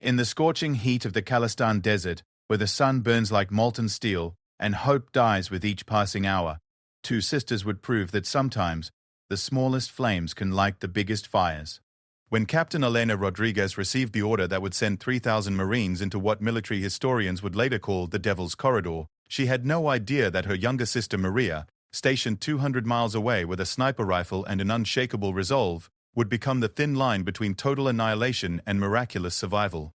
In the scorching heat of the Khalistan desert, where the sun burns like molten steel and hope dies with each passing hour, two sisters would prove that sometimes the smallest flames can light the biggest fires. When Captain Elena Rodriguez received the order that would send 3,000 Marines into what military historians would later call the Devil's Corridor, she had no idea that her younger sister Maria, stationed 200 miles away with a sniper rifle and an unshakable resolve, would become the thin line between total annihilation and miraculous survival.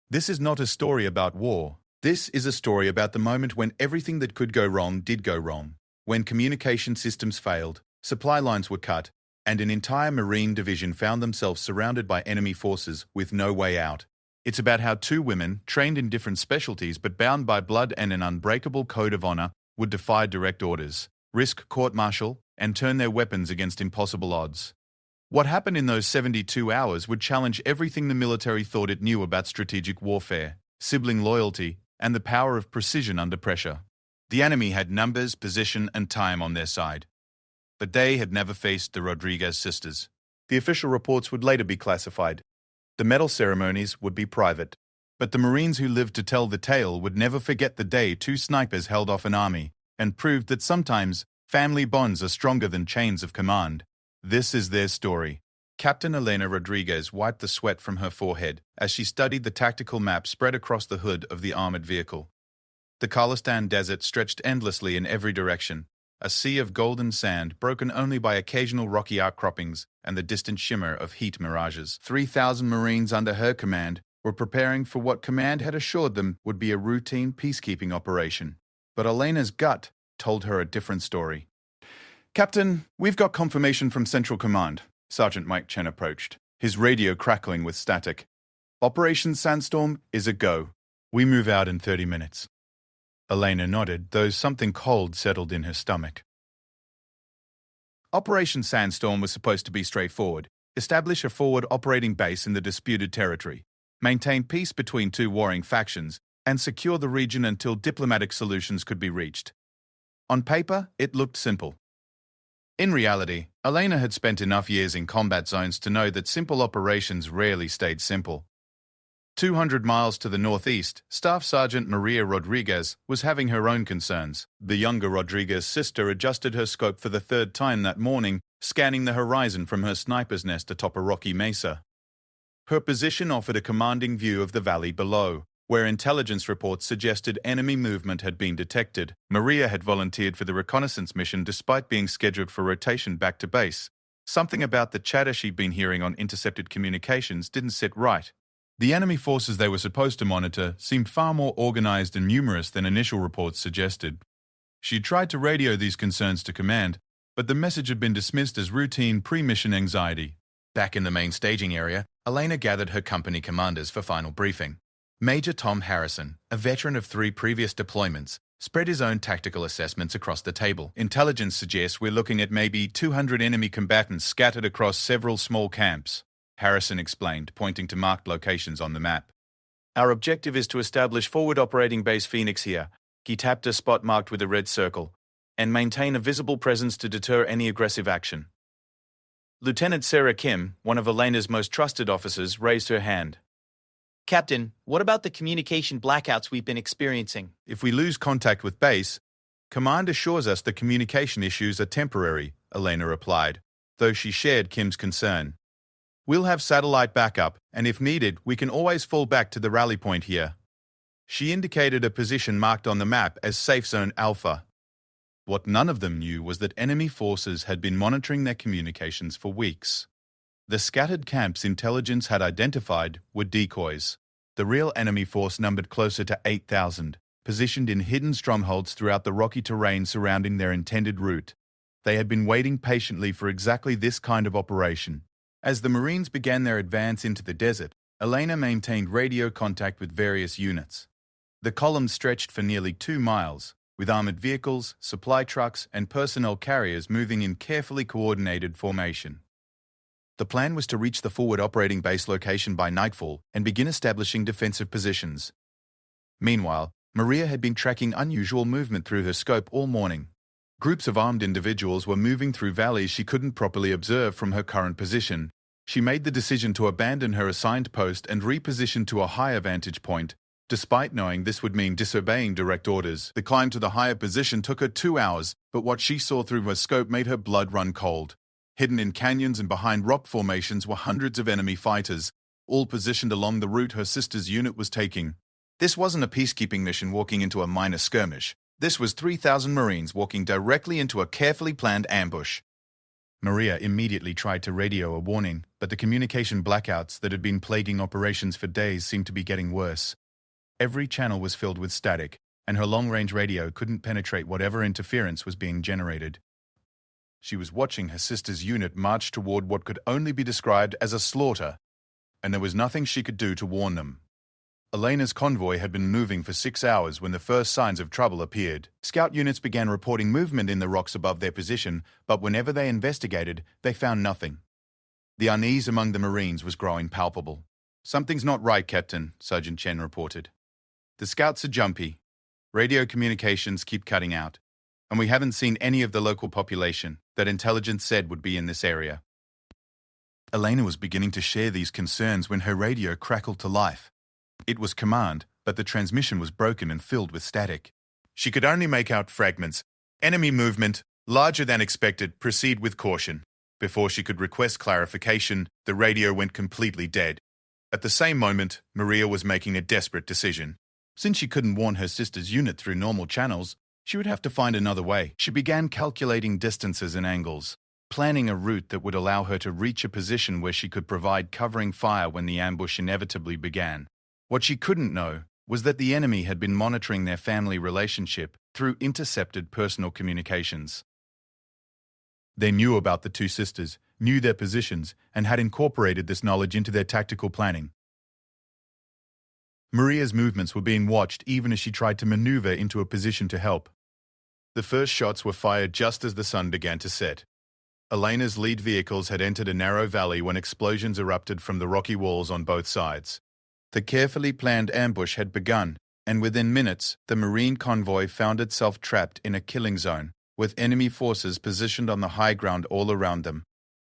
This is not a story about war. This is a story about the moment when everything that could go wrong did go wrong. When communication systems failed, supply lines were cut, and an entire Marine division found themselves surrounded by enemy forces with no way out. It's about how two women, trained in different specialties but bound by blood and an unbreakable code of honor, would defy direct orders, risk court-martial, and turn their weapons against impossible odds. What happened in those 72 hours would challenge everything the military thought it knew about strategic warfare, sibling loyalty, and the power of precision under pressure. The enemy had numbers, position, and time on their side. But they had never faced the Rodriguez sisters. The official reports would later be classified. The medal ceremonies would be private. But the Marines who lived to tell the tale would never forget the day two snipers held off an army and proved that sometimes family bonds are stronger than chains of command. This is their story. Captain Elena Rodriguez wiped the sweat from her forehead as she studied the tactical map spread across the hood of the armored vehicle. The Khalistan desert stretched endlessly in every direction, a sea of golden sand broken only by occasional rocky outcroppings and the distant shimmer of heat mirages. 3,000 Marines under her command were preparing for what command had assured them would be a routine peacekeeping operation. But Elena's gut told her a different story. "Captain, we've got confirmation from Central Command." Sergeant Mike Chen approached, his radio crackling with static. "Operation Sandstorm is a go. We move out in 30 minutes. Elena nodded, though something cold settled in her stomach. Operation Sandstorm was supposed to be straightforward. Establish a forward operating base in the disputed territory, maintain peace between two warring factions, and secure the region until diplomatic solutions could be reached. On paper, it looked simple. In reality, Elena had spent enough years in combat zones to know that simple operations rarely stayed simple. 200 miles to the northeast, Staff Sergeant Maria Rodriguez was having her own concerns. The younger Rodriguez sister adjusted her scope for the third time that morning, scanning the horizon from her sniper's nest atop a rocky mesa. Her position offered a commanding view of the valley below, where intelligence reports suggested enemy movement had been detected. Maria had volunteered for the reconnaissance mission despite being scheduled for rotation back to base. Something about the chatter she'd been hearing on intercepted communications didn't sit right. The enemy forces they were supposed to monitor seemed far more organized and numerous than initial reports suggested. She'd tried to radio these concerns to command, but the message had been dismissed as routine pre-mission anxiety. Back in the main staging area, Elena gathered her company commanders for final briefing. Major Tom Harrison, a veteran of 3 previous deployments, spread his own tactical assessments across the table. Intelligence suggests we're looking at maybe 200 enemy combatants scattered across several small camps, Harrison explained, pointing to marked locations on the map. Our objective is to establish forward operating base Phoenix here. He tapped a spot marked with a red circle, and maintain a visible presence to deter any aggressive action. Lieutenant Sarah Kim, one of Elena's most trusted officers, raised her hand. Captain, what about the communication blackouts we've been experiencing? If we lose contact with base, Command assures us the communication issues are temporary, Elena replied, though she shared Kim's concern. We'll have satellite backup, and if needed, we can always fall back to the rally point here. She indicated a position marked on the map as Safe Zone Alpha. What none of them knew was that enemy forces had been monitoring their communications for weeks. The scattered camps intelligence had identified were decoys. The real enemy force numbered closer to 8,000, positioned in hidden strongholds throughout the rocky terrain surrounding their intended route. They had been waiting patiently for exactly this kind of operation. As the Marines began their advance into the desert, Elena maintained radio contact with various units. The column stretched for nearly 2 miles, with armored vehicles, supply trucks, and personnel carriers moving in carefully coordinated formation. The plan was to reach the forward operating base location by nightfall and begin establishing defensive positions. Meanwhile, Maria had been tracking unusual movement through her scope all morning. Groups of armed individuals were moving through valleys she couldn't properly observe from her current position, She made the decision to abandon her assigned post and reposition to a higher vantage point, despite knowing this would mean disobeying direct orders. The climb to the higher position took her 2 hours, but what she saw through her scope made her blood run cold. Hidden in canyons and behind rock formations were hundreds of enemy fighters, all positioned along the route her sister's unit was taking. This wasn't a peacekeeping mission walking into a minor skirmish. This was 3,000 Marines walking directly into a carefully planned ambush. Maria immediately tried to radio a warning, but the communication blackouts that had been plaguing operations for days seemed to be getting worse. Every channel was filled with static, and her long-range radio couldn't penetrate whatever interference was being generated. She was watching her sister's unit march toward what could only be described as a slaughter, and there was nothing she could do to warn them. Elena's convoy had been moving for 6 hours when the first signs of trouble appeared. Scout units began reporting movement in the rocks above their position, but whenever they investigated, they found nothing. The unease among the Marines was growing palpable. "Something's not right, Captain," Sergeant Chen reported. "The scouts are jumpy. Radio communications keep cutting out, and we haven't seen any of the local population that intelligence said would be in this area." Elena was beginning to share these concerns when her radio crackled to life. It was command, but the transmission was broken and filled with static. She could only make out fragments. "Enemy movement, larger than expected, proceed with caution." Before she could request clarification, the radio went completely dead. At the same moment, Maria was making a desperate decision. Since she couldn't warn her sister's unit through normal channels, she would have to find another way. She began calculating distances and angles, planning a route that would allow her to reach a position where she could provide covering fire when the ambush inevitably began. What she couldn't know was that the enemy had been monitoring their family relationship through intercepted personal communications. They knew about the two sisters, knew their positions, and had incorporated this knowledge into their tactical planning. Maria's movements were being watched even as she tried to maneuver into a position to help. The first shots were fired just as the sun began to set. Elena's lead vehicles had entered a narrow valley when explosions erupted from the rocky walls on both sides. The carefully planned ambush had begun, and within minutes, the Marine convoy found itself trapped in a killing zone, with enemy forces positioned on the high ground all around them.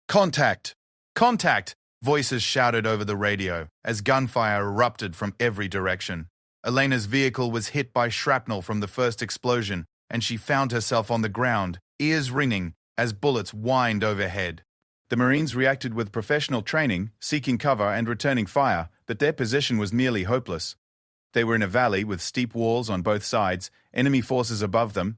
"Contact! Contact!" voices shouted over the radio as gunfire erupted from every direction. Elena's vehicle was hit by shrapnel from the first explosion, and she found herself on the ground, ears ringing, as bullets whined overhead. The Marines reacted with professional training, seeking cover and returning fire, but their position was nearly hopeless. They were in a valley with steep walls on both sides, enemy forces above them,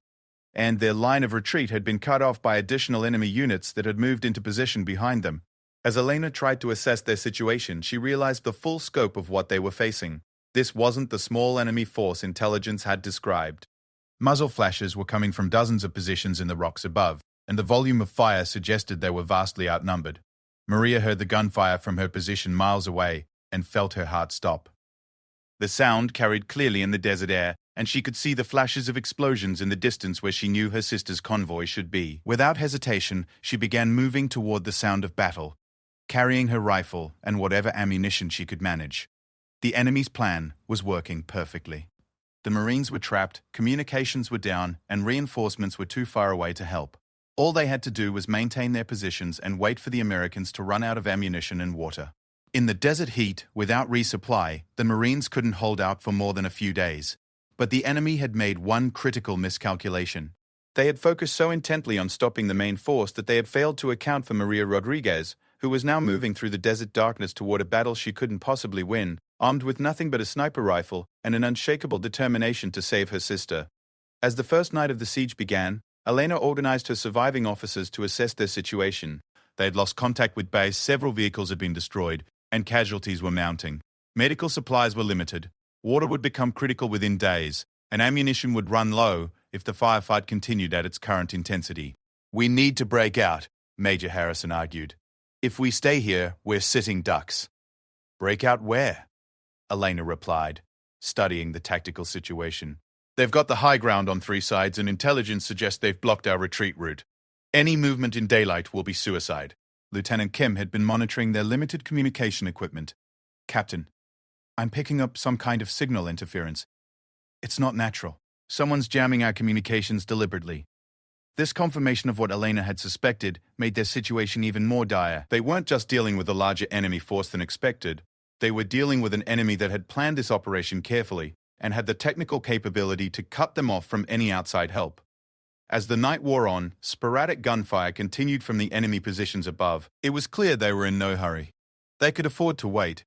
and their line of retreat had been cut off by additional enemy units that had moved into position behind them. As Elena tried to assess their situation, she realized the full scope of what they were facing. This wasn't the small enemy force intelligence had described. Muzzle flashes were coming from dozens of positions in the rocks above, and the volume of fire suggested they were vastly outnumbered. Maria heard the gunfire from her position miles away and felt her heart stop. The sound carried clearly in the desert air, and she could see the flashes of explosions in the distance where she knew her sister's convoy should be. Without hesitation, she began moving toward the sound of battle, carrying her rifle and whatever ammunition she could manage. The enemy's plan was working perfectly. The Marines were trapped, communications were down, and reinforcements were too far away to help. All they had to do was maintain their positions and wait for the Americans to run out of ammunition and water. In the desert heat, without resupply, the Marines couldn't hold out for more than a few days. But the enemy had made one critical miscalculation. They had focused so intently on stopping the main force that they had failed to account for Maria Rodriguez, who was now moving through the desert darkness toward a battle she couldn't possibly win, armed with nothing but a sniper rifle and an unshakable determination to save her sister. As the first night of the siege began, Elena organized her surviving officers to assess their situation. They had lost contact with base, several vehicles had been destroyed, and casualties were mounting. Medical supplies were limited. Water would become critical within days, and ammunition would run low if the firefight continued at its current intensity. "We need to break out," Major Harrison argued. "If we stay here, we're sitting ducks." "Break out where?" Elena replied, studying the tactical situation. "They've got the high ground on 3 sides, and intelligence suggests they've blocked our retreat route. Any movement in daylight will be suicide." Lieutenant Kim had been monitoring their limited communication equipment. "Captain, I'm picking up some kind of signal interference. It's not natural. Someone's jamming our communications deliberately." This confirmation of what Elena had suspected made their situation even more dire. They weren't just dealing with a larger enemy force than expected. They were dealing with an enemy that had planned this operation carefully and had the technical capability to cut them off from any outside help. As the night wore on, sporadic gunfire continued from the enemy positions above. It was clear they were in no hurry. They could afford to wait,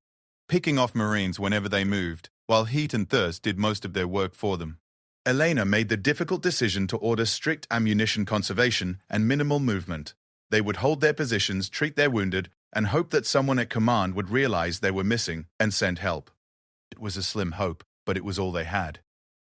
picking off Marines whenever they moved, while heat and thirst did most of their work for them. Elena made the difficult decision to order strict ammunition conservation and minimal movement. They would hold their positions, treat their wounded, and hope that someone at command would realize they were missing and send help. It was a slim hope, but it was all they had.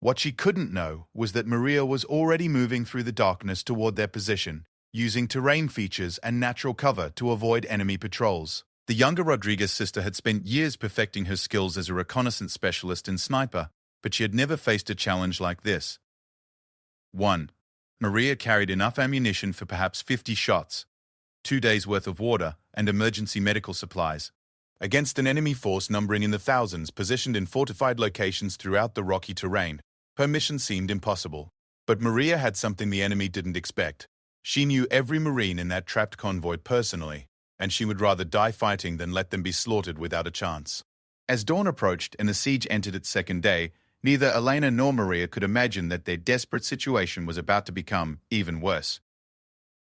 What she couldn't know was that Maria was already moving through the darkness toward their position, using terrain features and natural cover to avoid enemy patrols. The younger Rodriguez sister had spent years perfecting her skills as a reconnaissance specialist and sniper, but she had never faced a challenge like this. 1. Maria carried enough ammunition for perhaps 50 shots, 2 days' worth of water, and emergency medical supplies. Against an enemy force numbering in the thousands positioned in fortified locations throughout the rocky terrain, her mission seemed impossible. But Maria had something the enemy didn't expect. She knew every Marine in that trapped convoy personally, and she would rather die fighting than let them be slaughtered without a chance. As dawn approached and the siege entered its second day, neither Elena nor Maria could imagine that their desperate situation was about to become even worse.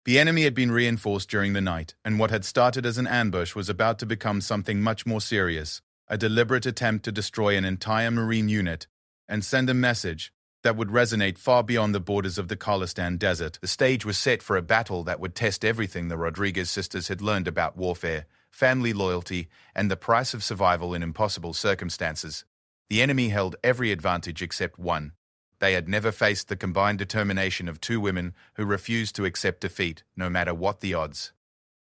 The enemy had been reinforced during the night, and what had started as an ambush was about to become something much more serious, a deliberate attempt to destroy an entire Marine unit and send a message that would resonate far beyond the borders of the Khalistan desert. The stage was set for a battle that would test everything the Rodriguez sisters had learned about warfare, family loyalty, and the price of survival in impossible circumstances. The enemy held every advantage except one. They had never faced the combined determination of two women who refused to accept defeat, no matter what the odds.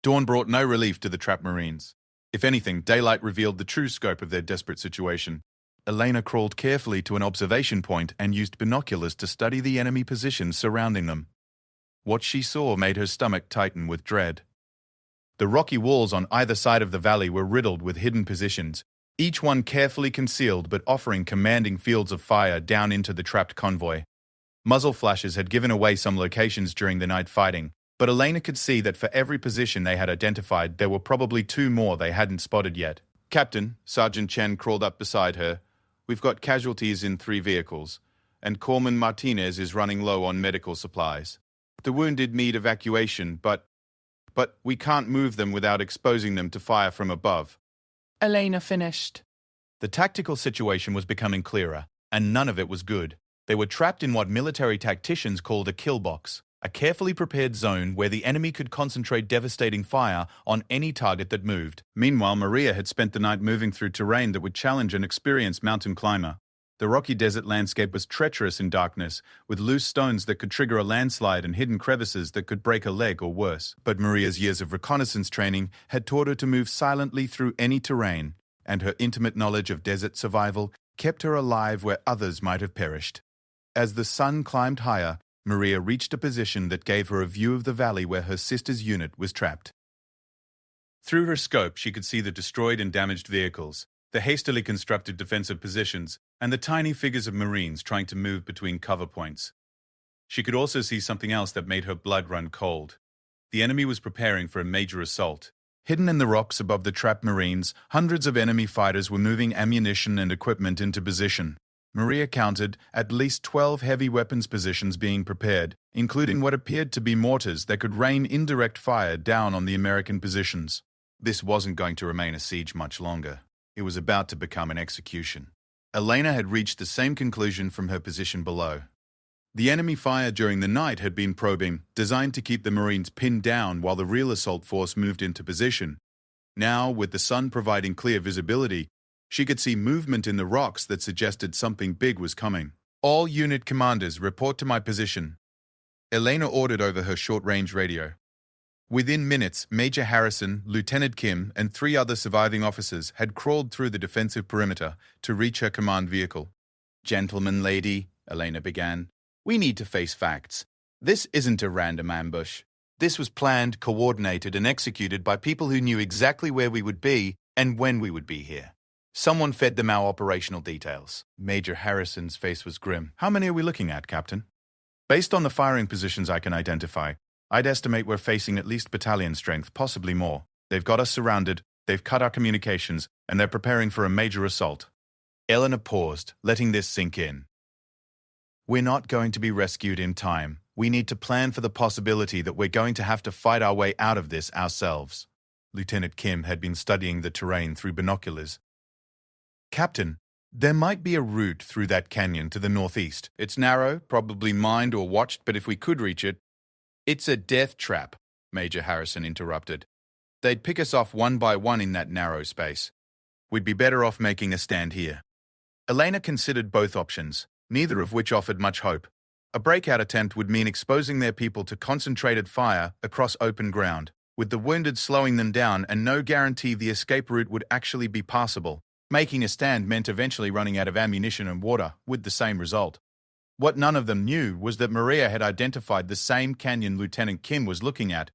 Dawn brought no relief to the trapped Marines. If anything, daylight revealed the true scope of their desperate situation. Elena crawled carefully to an observation point and used binoculars to study the enemy positions surrounding them. What she saw made her stomach tighten with dread. The rocky walls on either side of the valley were riddled with hidden positions, each one carefully concealed but offering commanding fields of fire down into the trapped convoy. Muzzle flashes had given away some locations during the night fighting, but Elena could see that for every position they had identified, there were probably 2 more they hadn't spotted yet. "Captain," Sergeant Chen crawled up beside her, "we've got casualties in 3 vehicles, and Corpsman Martinez is running low on medical supplies. The wounded need evacuation, but we can't move them without exposing them to fire from above." Elena finished. The tactical situation was becoming clearer, and none of it was good. They were trapped in what military tacticians called a kill box, a carefully prepared zone where the enemy could concentrate devastating fire on any target that moved. Meanwhile, Maria had spent the night moving through terrain that would challenge an experienced mountain climber. The rocky desert landscape was treacherous in darkness, with loose stones that could trigger a landslide and hidden crevices that could break a leg or worse. But Maria's years of reconnaissance training had taught her to move silently through any terrain, and her intimate knowledge of desert survival kept her alive where others might have perished. As the sun climbed higher, Maria reached a position that gave her a view of the valley where her sister's unit was trapped. Through her scope, she could see the destroyed and damaged vehicles, the hastily constructed defensive positions, and the tiny figures of Marines trying to move between cover points. She could also see something else that made her blood run cold. The enemy was preparing for a major assault. Hidden in the rocks above the trapped Marines, hundreds of enemy fighters were moving ammunition and equipment into position. Maria counted at least 12 heavy weapons positions being prepared, including what appeared to be mortars that could rain indirect fire down on the American positions. This wasn't going to remain a siege much longer. It was about to become an execution. Elena had reached the same conclusion from her position below. The enemy fire during the night had been probing, designed to keep the Marines pinned down while the real assault force moved into position. Now, with the sun providing clear visibility, she could see movement in the rocks that suggested something big was coming. "All unit commanders, report to my position," Elena ordered over her short-range radio. Within minutes, Major Harrison, Lieutenant Kim, and 3 other surviving officers had crawled through the defensive perimeter to reach her command vehicle. "Gentlemen, lady," Elena began, "we need to face facts. This isn't a random ambush. This was planned, coordinated, and executed by people who knew exactly where we would be and when we would be here. Someone fed them our operational details." Major Harrison's face was grim. "How many are we looking at, Captain?" Based on the firing positions I can identify, I'd estimate we're facing at least battalion strength, possibly more. They've got us surrounded, they've cut our communications, and they're preparing for a major assault. Eleanor paused, letting this sink in. We're not going to be rescued in time. We need to plan for the possibility that we're going to have to fight our way out of this ourselves. Lieutenant Kim had been studying the terrain through binoculars. Captain, there might be a route through that canyon to the northeast. It's narrow, probably mined or watched, but if we could reach it... It's a death trap, Major Harrison interrupted. They'd pick us off one by one in that narrow space. We'd be better off making a stand here. Elena considered both options, neither of which offered much hope. A breakout attempt would mean exposing their people to concentrated fire across open ground, with the wounded slowing them down and no guarantee the escape route would actually be passable. Making a stand meant eventually running out of ammunition and water, with the same result. What none of them knew was that Maria had identified the same canyon Lieutenant Kim was looking at,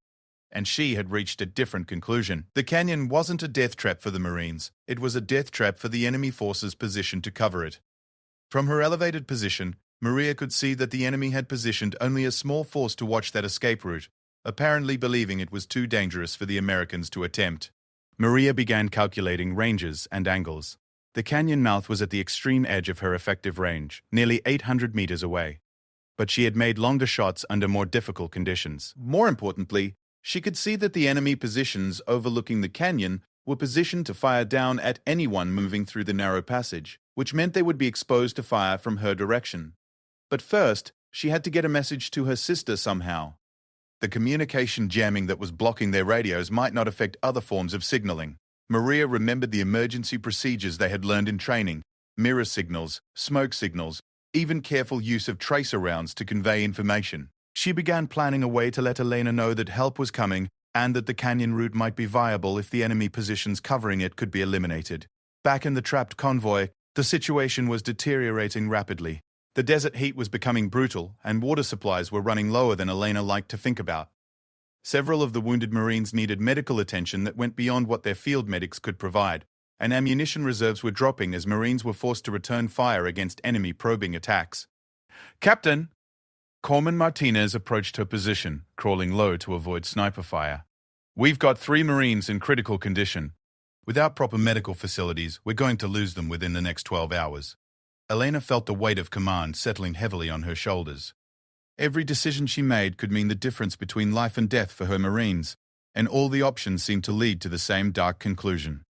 and she had reached a different conclusion. The canyon wasn't a death trap for the Marines. It was a death trap for the enemy forces positioned to cover it. From her elevated position, Maria could see that the enemy had positioned only a small force to watch that escape route, apparently believing it was too dangerous for the Americans to attempt. Maria began calculating ranges and angles. The canyon mouth was at the extreme edge of her effective range, nearly 800 meters away. But she had made longer shots under more difficult conditions. More importantly, she could see that the enemy positions overlooking the canyon were positioned to fire down at anyone moving through the narrow passage, which meant they would be exposed to fire from her direction. But first, she had to get a message to her sister somehow. The communication jamming that was blocking their radios might not affect other forms of signaling. Maria remembered the emergency procedures they had learned in training: mirror signals, smoke signals, even careful use of tracer rounds to convey information. She began planning a way to let Elena know that help was coming and that the canyon route might be viable if the enemy positions covering it could be eliminated. Back in the trapped convoy, the situation was deteriorating rapidly. The desert heat was becoming brutal, and water supplies were running lower than Elena liked to think about. Several of the wounded Marines needed medical attention that went beyond what their field medics could provide, and ammunition reserves were dropping as Marines were forced to return fire against enemy probing attacks. "Captain!" Corpsman Martinez approached her position, crawling low to avoid sniper fire. "We've got 3 Marines in critical condition. Without proper medical facilities, we're going to lose them within the next 12 hours. Elena felt the weight of command settling heavily on her shoulders. Every decision she made could mean the difference between life and death for her Marines, and all the options seemed to lead to the same dark conclusion.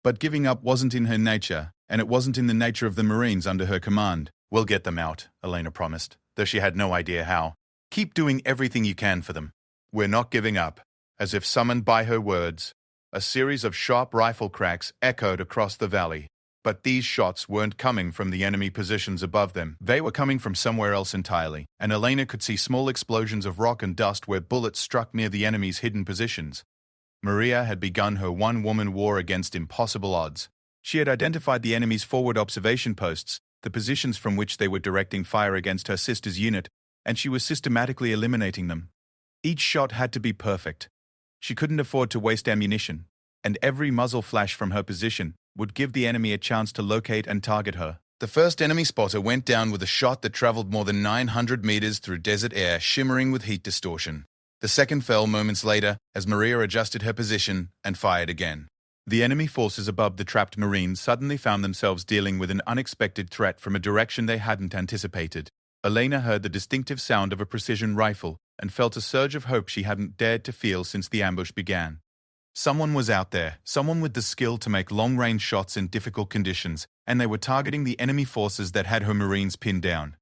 But giving up wasn't in her nature, and it wasn't in the nature of the Marines under her command. "We'll get them out," Elena promised, though she had no idea how. "Keep doing everything you can for them. We're not giving up." As if summoned by her words, a series of sharp rifle cracks echoed across the valley. But these shots weren't coming from the enemy positions above them. They were coming from somewhere else entirely, and Elena could see small explosions of rock and dust where bullets struck near the enemy's hidden positions. Maria had begun her one-woman war against impossible odds. She had identified the enemy's forward observation posts, the positions from which they were directing fire against her sister's unit, and she was systematically eliminating them. Each shot had to be perfect. She couldn't afford to waste ammunition, and every muzzle flash from her position would give the enemy a chance to locate and target her. The first enemy spotter went down with a shot that traveled more than 900 meters through desert air, shimmering with heat distortion. The second fell moments later as Maria adjusted her position and fired again. The enemy forces above the trapped Marines suddenly found themselves dealing with an unexpected threat from a direction they hadn't anticipated. Elena heard the distinctive sound of a precision rifle and felt a surge of hope she hadn't dared to feel since the ambush began. Someone was out there, someone with the skill to make long-range shots in difficult conditions, and they were targeting the enemy forces that had her Marines pinned down.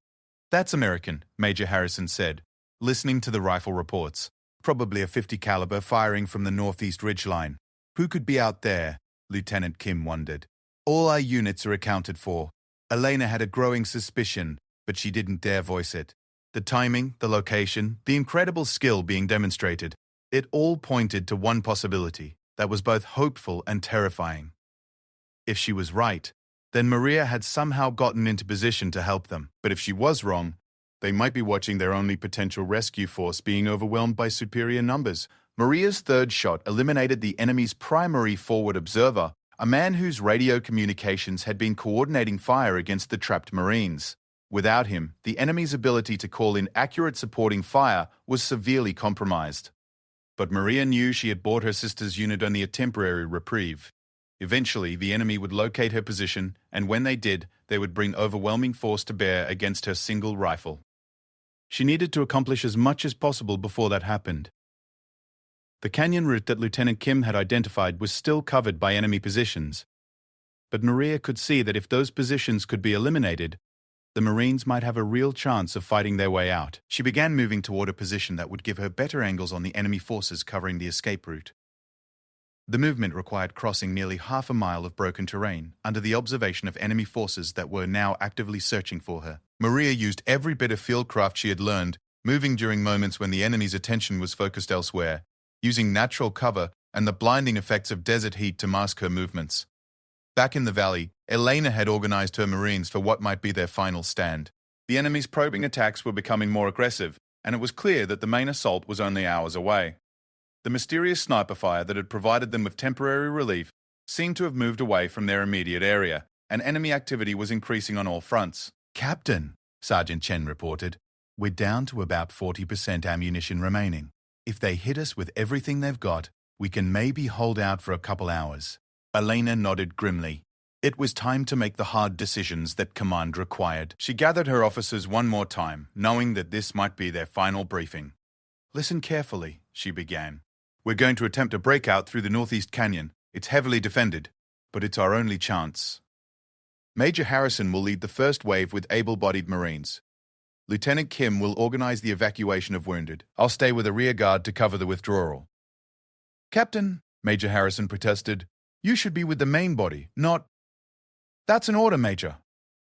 "That's American," Major Harrison said, listening to the rifle reports. "Probably a .50 caliber firing from the northeast ridgeline. Who could be out there?" Lieutenant Kim wondered. "All our units are accounted for." Elena had a growing suspicion, but she didn't dare voice it. The timing, the location, the incredible skill being demonstrated, it all pointed to one possibility that was both hopeful and terrifying. If she was right, then Maria had somehow gotten into position to help them. But if she was wrong, they might be watching their only potential rescue force being overwhelmed by superior numbers. Maria's third shot eliminated the enemy's primary forward observer, a man whose radio communications had been coordinating fire against the trapped Marines. Without him, the enemy's ability to call in accurate supporting fire was severely compromised. But Maria knew she had bought her sister's unit only a temporary reprieve. Eventually, the enemy would locate her position, and when they did, they would bring overwhelming force to bear against her single rifle. She needed to accomplish as much as possible before that happened. The canyon route that Lieutenant Kim had identified was still covered by enemy positions. But Maria could see that if those positions could be eliminated, the Marines might have a real chance of fighting their way out. She began moving toward a position that would give her better angles on the enemy forces covering the escape route. The movement required crossing nearly half a mile of broken terrain under the observation of enemy forces that were now actively searching for her. Maria used every bit of fieldcraft she had learned, moving during moments when the enemy's attention was focused elsewhere, using natural cover and the blinding effects of desert heat to mask her movements. Back in the valley, Elena had organized her Marines for what might be their final stand. The enemy's probing attacks were becoming more aggressive, and it was clear that the main assault was only hours away. The mysterious sniper fire that had provided them with temporary relief seemed to have moved away from their immediate area, and enemy activity was increasing on all fronts. "Captain," Sergeant Chen reported, "we're down to about 40% ammunition remaining. If they hit us with everything they've got, we can maybe hold out for a couple hours." Elena nodded grimly. It was time to make the hard decisions that command required. She gathered her officers one more time, knowing that this might be their final briefing. "Listen carefully," she began. "We're going to attempt a breakout through the Northeast Canyon. It's heavily defended, but it's our only chance. Major Harrison will lead the first wave with able-bodied Marines. Lieutenant Kim will organize the evacuation of wounded. I'll stay with a rear guard to cover the withdrawal." "Captain," Major Harrison protested, "you should be with the main body, not—" "That's an order, Major.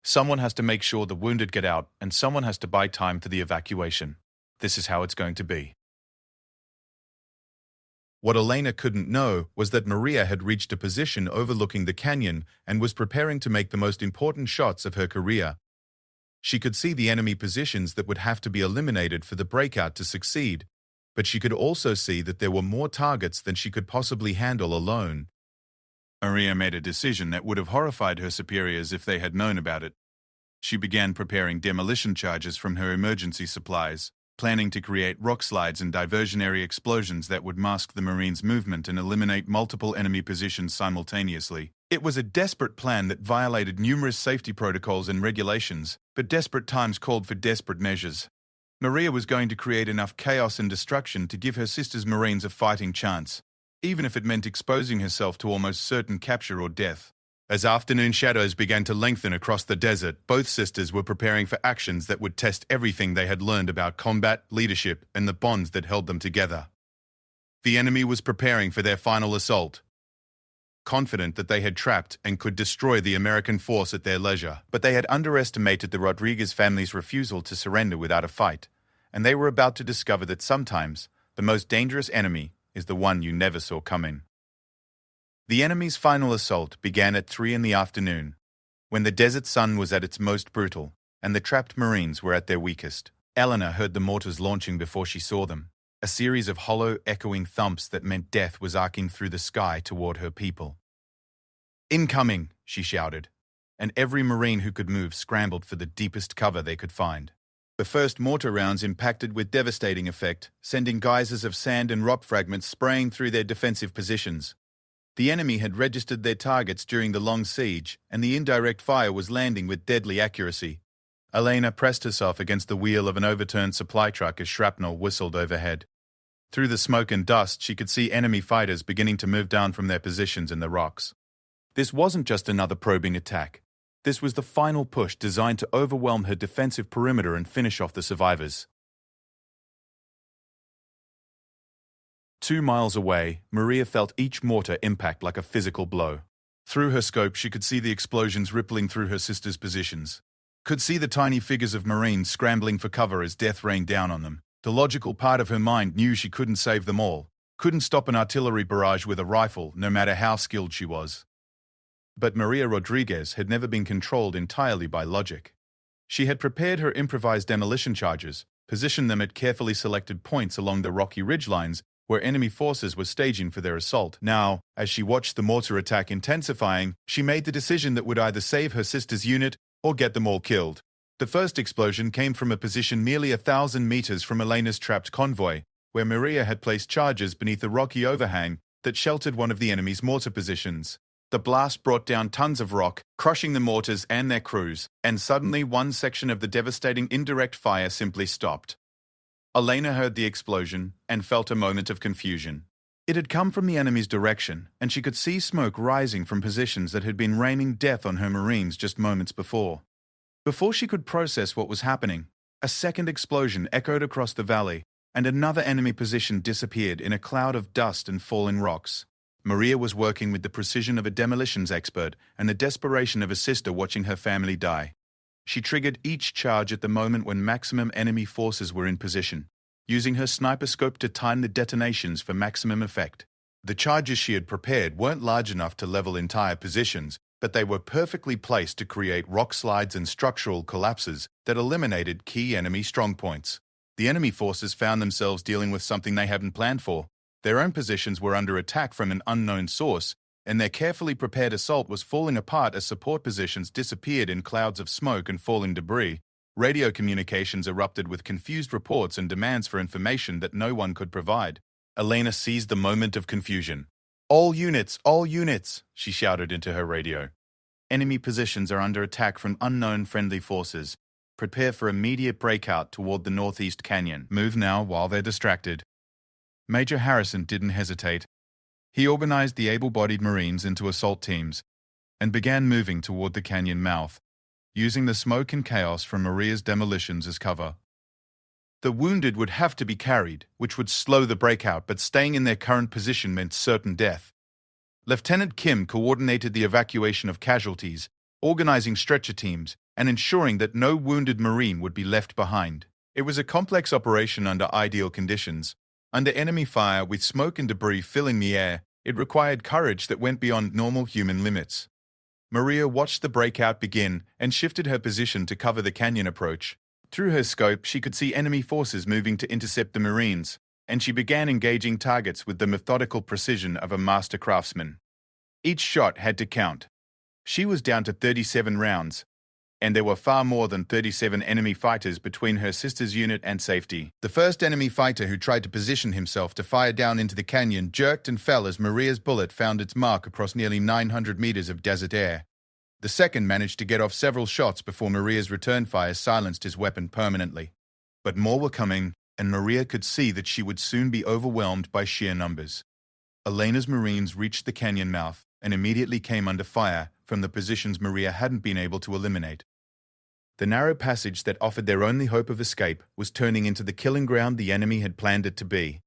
Someone has to make sure the wounded get out, and someone has to buy time for the evacuation. This is how it's going to be." What Elena couldn't know was that Maria had reached a position overlooking the canyon and was preparing to make the most important shots of her career. She could see the enemy positions that would have to be eliminated for the breakout to succeed, but she could also see that there were more targets than she could possibly handle alone. Maria made a decision that would have horrified her superiors if they had known about it. She began preparing demolition charges from her emergency supplies, planning to create rock slides and diversionary explosions that would mask the Marines' movement and eliminate multiple enemy positions simultaneously. It was a desperate plan that violated numerous safety protocols and regulations, but desperate times called for desperate measures. Maria was going to create enough chaos and destruction to give her sister's Marines a fighting chance, even if it meant exposing herself to almost certain capture or death. As afternoon shadows began to lengthen across the desert, both sisters were preparing for actions that would test everything they had learned about combat, leadership, and the bonds that held them together. The enemy was preparing for their final assault, confident that they had trapped and could destroy the American force at their leisure. But they had underestimated the Rodriguez family's refusal to surrender without a fight, and they were about to discover that sometimes the most dangerous enemy is the one you never saw coming. The enemy's final assault began at 3 in the afternoon, when the desert sun was at its most brutal, and the trapped Marines were at their weakest. Eleanor heard the mortars launching before she saw them, a series of hollow, echoing thumps that meant death was arcing through the sky toward her people. "Incoming!" she shouted, and every Marine who could move scrambled for the deepest cover they could find. The first mortar rounds impacted with devastating effect, sending geysers of sand and rock fragments spraying through their defensive positions. The enemy had registered their targets during the long siege, and the indirect fire was landing with deadly accuracy. Elena pressed herself against the wheel of an overturned supply truck as shrapnel whistled overhead. Through the smoke and dust, she could see enemy fighters beginning to move down from their positions in the rocks. This wasn't just another probing attack. This was the final push designed to overwhelm her defensive perimeter and finish off the survivors. 2 miles away, Maria felt each mortar impact like a physical blow. Through her scope, she could see the explosions rippling through her sister's positions. Could see the tiny figures of Marines scrambling for cover as death rained down on them. The logical part of her mind knew she couldn't save them all, couldn't stop an artillery barrage with a rifle, no matter how skilled she was. But Maria Rodriguez had never been controlled entirely by logic. She had prepared her improvised demolition charges, positioned them at carefully selected points along the rocky ridgelines where enemy forces were staging for their assault. Now, as she watched the mortar attack intensifying, she made the decision that would either save her sister's unit or get them all killed. The first explosion came from a position nearly 1,000 meters from Elena's trapped convoy, where Maria had placed charges beneath a rocky overhang that sheltered one of the enemy's mortar positions. The blast brought down tons of rock, crushing the mortars and their crews, and suddenly one section of the devastating indirect fire simply stopped. Elena heard the explosion and felt a moment of confusion. It had come from the enemy's direction, and she could see smoke rising from positions that had been raining death on her Marines just moments before. Before she could process what was happening, a second explosion echoed across the valley, and another enemy position disappeared in a cloud of dust and falling rocks. Maria was working with the precision of a demolitions expert and the desperation of a sister watching her family die. She triggered each charge at the moment when maximum enemy forces were in position, using her sniper scope to time the detonations for maximum effect. The charges she had prepared weren't large enough to level entire positions, but they were perfectly placed to create rock slides and structural collapses that eliminated key enemy strongpoints. The enemy forces found themselves dealing with something they hadn't planned for. Their own positions were under attack from an unknown source, and their carefully prepared assault was falling apart as support positions disappeared in clouds of smoke and falling debris. Radio communications erupted with confused reports and demands for information that no one could provide. Elena seized the moment of confusion. All units, she shouted into her radio. Enemy positions are under attack from unknown friendly forces. Prepare for immediate breakout toward the northeast canyon. Move now while they're distracted. Major Harrison didn't hesitate. He organized the able-bodied Marines into assault teams and began moving toward the canyon mouth, using the smoke and chaos from Maria's demolitions as cover. The wounded would have to be carried, which would slow the breakout, but staying in their current position meant certain death. Lieutenant Kim coordinated the evacuation of casualties, organizing stretcher teams, and ensuring that no wounded Marine would be left behind. It was a complex operation under ideal conditions. Under enemy fire, with smoke and debris filling the air, it required courage that went beyond normal human limits. Maria watched the breakout begin and shifted her position to cover the canyon approach. Through her scope, she could see enemy forces moving to intercept the Marines, and she began engaging targets with the methodical precision of a master craftsman. Each shot had to count. She was down to 37 rounds, and there were far more than 37 enemy fighters between her sister's unit and safety. The first enemy fighter who tried to position himself to fire down into the canyon jerked and fell as Maria's bullet found its mark across nearly 900 meters of desert air. The second managed to get off several shots before Maria's return fire silenced his weapon permanently. But more were coming, and Maria could see that she would soon be overwhelmed by sheer numbers. Elena's Marines reached the canyon mouth and immediately came under fire from the positions Maria hadn't been able to eliminate. The narrow passage that offered their only hope of escape was turning into the killing ground the enemy had planned it to be.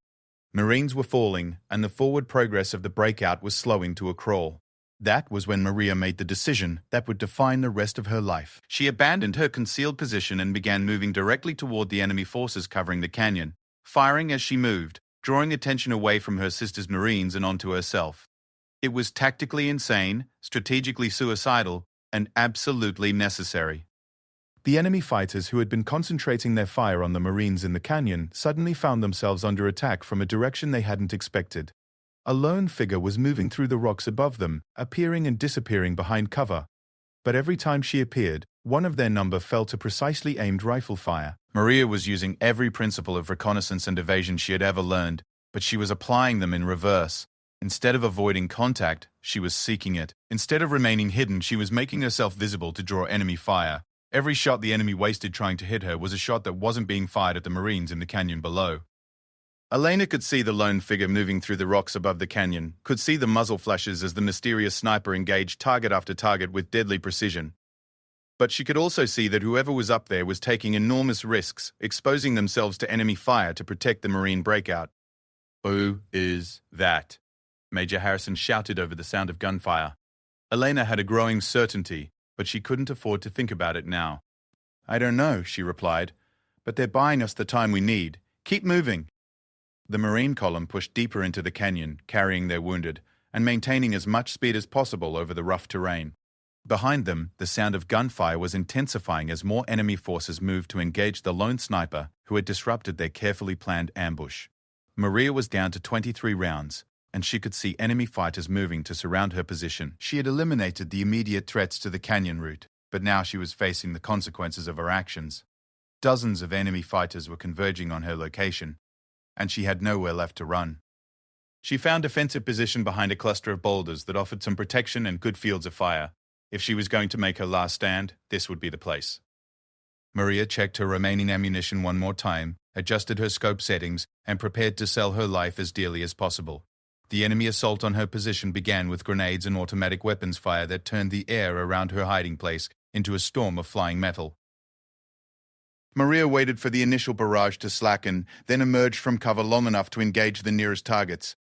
Marines were falling, and the forward progress of the breakout was slowing to a crawl. That was when Maria made the decision that would define the rest of her life. She abandoned her concealed position and began moving directly toward the enemy forces covering the canyon, firing as she moved, drawing attention away from her sister's Marines and onto herself. It was tactically insane, strategically suicidal, and absolutely necessary. The enemy fighters who had been concentrating their fire on the Marines in the canyon suddenly found themselves under attack from a direction they hadn't expected. A lone figure was moving through the rocks above them, appearing and disappearing behind cover. But every time she appeared, one of their number fell to precisely aimed rifle fire. Maria was using every principle of reconnaissance and evasion she had ever learned, but she was applying them in reverse. Instead of avoiding contact, she was seeking it. Instead of remaining hidden, she was making herself visible to draw enemy fire. Every shot the enemy wasted trying to hit her was a shot that wasn't being fired at the Marines in the canyon below. Elena could see the lone figure moving through the rocks above the canyon, could see the muzzle flashes as the mysterious sniper engaged target after target with deadly precision. But she could also see that whoever was up there was taking enormous risks, exposing themselves to enemy fire to protect the Marine breakout. "Who is that?" Major Harrison shouted over the sound of gunfire. Elena had a growing certainty, but she couldn't afford to think about it now. "I don't know," she replied, "but they're buying us the time we need. Keep moving." The Marine column pushed deeper into the canyon, carrying their wounded, and maintaining as much speed as possible over the rough terrain. Behind them, the sound of gunfire was intensifying as more enemy forces moved to engage the lone sniper who had disrupted their carefully planned ambush. Maria was down to 23 rounds, and she could see enemy fighters moving to surround her position. She had eliminated the immediate threats to the canyon route, but now she was facing the consequences of her actions. Dozens of enemy fighters were converging on her location, and she had nowhere left to run. She found defensive position behind a cluster of boulders that offered some protection and good fields of fire. If she was going to make her last stand, this would be the place. Maria checked her remaining ammunition one more time, adjusted her scope settings, and prepared to sell her life as dearly as possible. The enemy assault on her position began with grenades and automatic weapons fire that turned the air around her hiding place into a storm of flying metal. Maria waited for the initial barrage to slacken, then emerged from cover long enough to engage the nearest targets.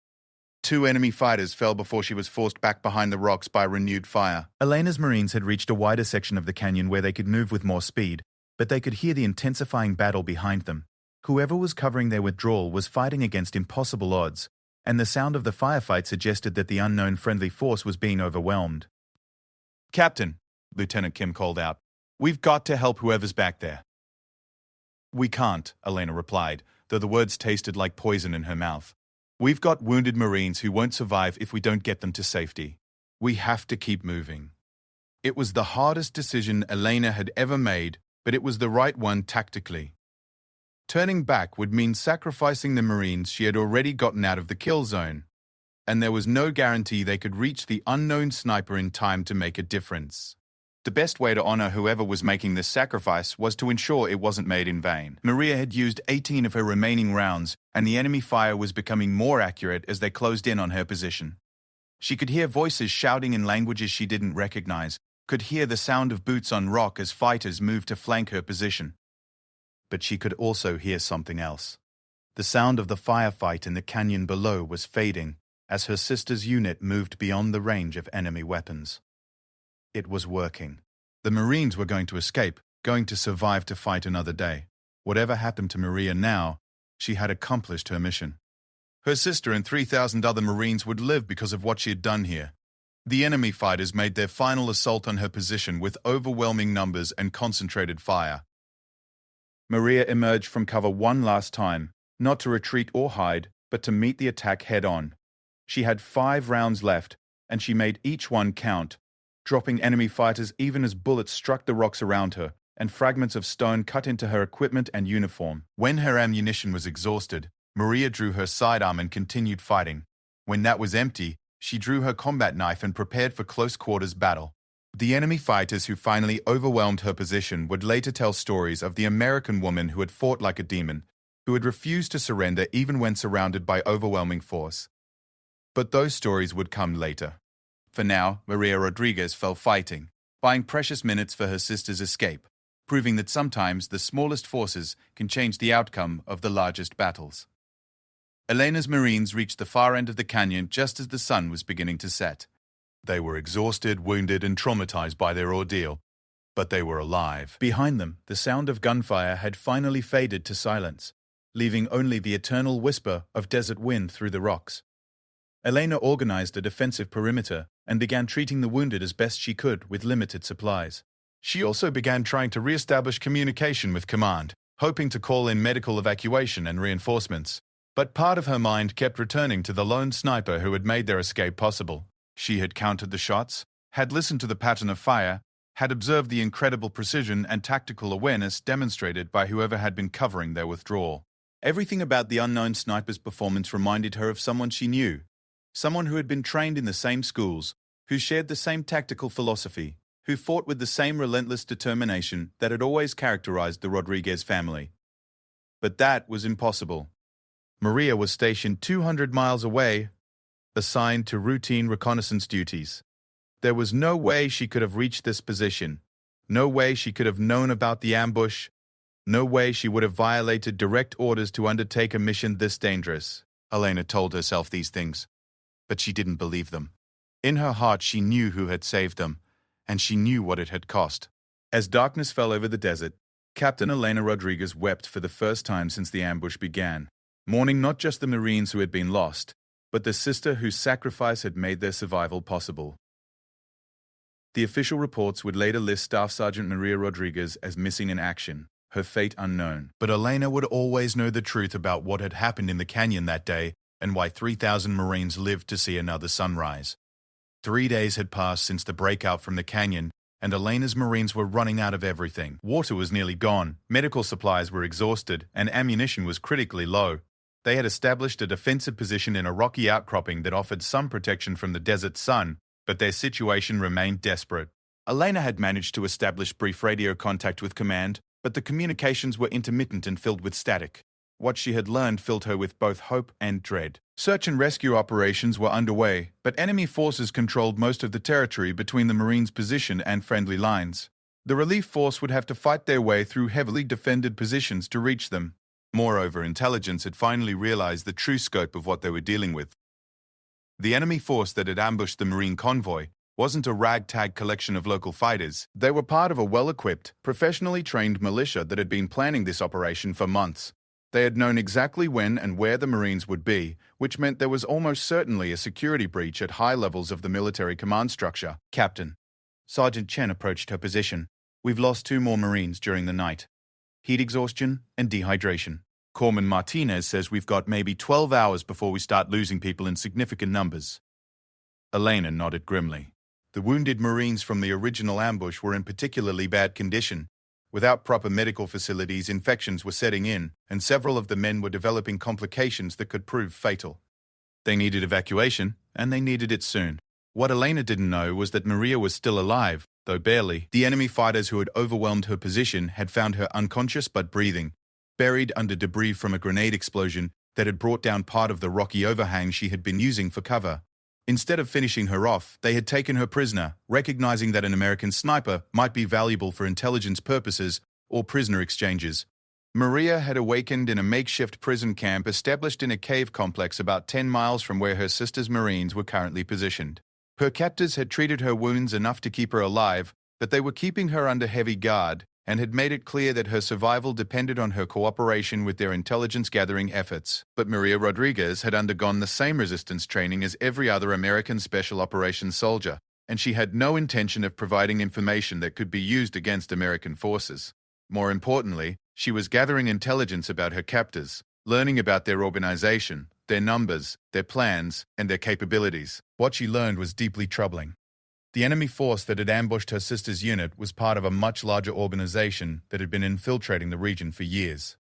2 enemy fighters fell before she was forced back behind the rocks by renewed fire. Elena's Marines had reached a wider section of the canyon where they could move with more speed, but they could hear the intensifying battle behind them. Whoever was covering their withdrawal was fighting against impossible odds, and the sound of the firefight suggested that the unknown friendly force was being overwhelmed. "Captain," Lieutenant Kim called out, "we've got to help whoever's back there." "We can't," Elena replied, though the words tasted like poison in her mouth. "We've got wounded Marines who won't survive if we don't get them to safety. We have to keep moving." It was the hardest decision Elena had ever made, but it was the right one tactically. Turning back would mean sacrificing the Marines she had already gotten out of the kill zone, and there was no guarantee they could reach the unknown sniper in time to make a difference. The best way to honor whoever was making this sacrifice was to ensure it wasn't made in vain. Maria had used 18 of her remaining rounds, and the enemy fire was becoming more accurate as they closed in on her position. She could hear voices shouting in languages she didn't recognize, could hear the sound of boots on rock as fighters moved to flank her position. But she could also hear something else. The sound of the firefight in the canyon below was fading as her sister's unit moved beyond the range of enemy weapons. It was working. The Marines were going to escape, going to survive to fight another day. Whatever happened to Maria now, she had accomplished her mission. Her sister and 3,000 other Marines would live because of what she had done here. The enemy fighters made their final assault on her position with overwhelming numbers and concentrated fire. Maria emerged from cover one last time, not to retreat or hide, but to meet the attack head-on. She had 5 rounds left, and she made each one count, dropping enemy fighters even as bullets struck the rocks around her, and fragments of stone cut into her equipment and uniform. When her ammunition was exhausted, Maria drew her sidearm and continued fighting. When that was empty, she drew her combat knife and prepared for close-quarters battle. The enemy fighters who finally overwhelmed her position would later tell stories of the American woman who had fought like a demon, who had refused to surrender even when surrounded by overwhelming force. But those stories would come later. For now, Maria Rodriguez fell fighting, buying precious minutes for her sister's escape, proving that sometimes the smallest forces can change the outcome of the largest battles. Elena's Marines reached the far end of the canyon just as the sun was beginning to set. They were exhausted, wounded, and traumatized by their ordeal, but they were alive. Behind them, the sound of gunfire had finally faded to silence, leaving only the eternal whisper of desert wind through the rocks. Elena organized a defensive perimeter and began treating the wounded as best she could with limited supplies. She also began trying to re-establish communication with command, hoping to call in medical evacuation and reinforcements. But part of her mind kept returning to the lone sniper who had made their escape possible. She had counted the shots, had listened to the pattern of fire, had observed the incredible precision and tactical awareness demonstrated by whoever had been covering their withdrawal. Everything about the unknown sniper's performance reminded her of someone she knew, someone who had been trained in the same schools, who shared the same tactical philosophy, who fought with the same relentless determination that had always characterized the Rodriguez family. But that was impossible. Maria was stationed 200 miles away, assigned to routine reconnaissance duties. There was no way she could have reached this position, no way she could have known about the ambush, no way she would have violated direct orders to undertake a mission this dangerous. Elena told herself these things, but she didn't believe them. In her heart, she knew who had saved them, and she knew what it had cost. As darkness fell over the desert, Captain Elena Rodriguez wept for the first time since the ambush began, mourning not just the Marines who had been lost, but the sister whose sacrifice had made their survival possible. The official reports would later list Staff Sergeant Maria Rodriguez as missing in action, her fate unknown. But Elena would always know the truth about what had happened in the canyon that day and why 3,000 Marines lived to see another sunrise. 3 days had passed since the breakout from the canyon, and Elena's Marines were running out of everything. Water was nearly gone, medical supplies were exhausted, and ammunition was critically low. They had established a defensive position in a rocky outcropping that offered some protection from the desert sun, but their situation remained desperate. Elena had managed to establish brief radio contact with command, but the communications were intermittent and filled with static. What she had learned filled her with both hope and dread. Search and rescue operations were underway, but enemy forces controlled most of the territory between the Marines' position and friendly lines. The relief force would have to fight their way through heavily defended positions to reach them. Moreover, intelligence had finally realized the true scope of what they were dealing with. The enemy force that had ambushed the Marine convoy wasn't a ragtag collection of local fighters. They were part of a well-equipped, professionally trained militia that had been planning this operation for months. They had known exactly when and where the Marines would be, which meant there was almost certainly a security breach at high levels of the military command structure. Captain. Sergeant Chen approached her position. We've lost 2 more Marines during the night. Heat exhaustion and dehydration. Corpsman Martinez says we've got maybe 12 hours before we start losing people in significant numbers. Elena nodded grimly. The wounded Marines from the original ambush were in particularly bad condition. Without proper medical facilities, infections were setting in, and several of the men were developing complications that could prove fatal. They needed evacuation, and they needed it soon. What Elena didn't know was that Maria was still alive, though barely. The enemy fighters who had overwhelmed her position had found her unconscious but breathing, buried under debris from a grenade explosion that had brought down part of the rocky overhang she had been using for cover. Instead of finishing her off, they had taken her prisoner, recognizing that an American sniper might be valuable for intelligence purposes or prisoner exchanges. Maria had awakened in a makeshift prison camp established in a cave complex about 10 miles from where her sister's Marines were currently positioned. Her captors had treated her wounds enough to keep her alive, but they were keeping her under heavy guard and had made it clear that her survival depended on her cooperation with their intelligence-gathering efforts. But Maria Rodriguez had undergone the same resistance training as every other American Special Operations soldier, and she had no intention of providing information that could be used against American forces. More importantly, she was gathering intelligence about her captors, learning about their organization, their numbers, their plans, and their capabilities. What she learned was deeply troubling. The enemy force that had ambushed her sister's unit was part of a much larger organization that had been infiltrating the region for years.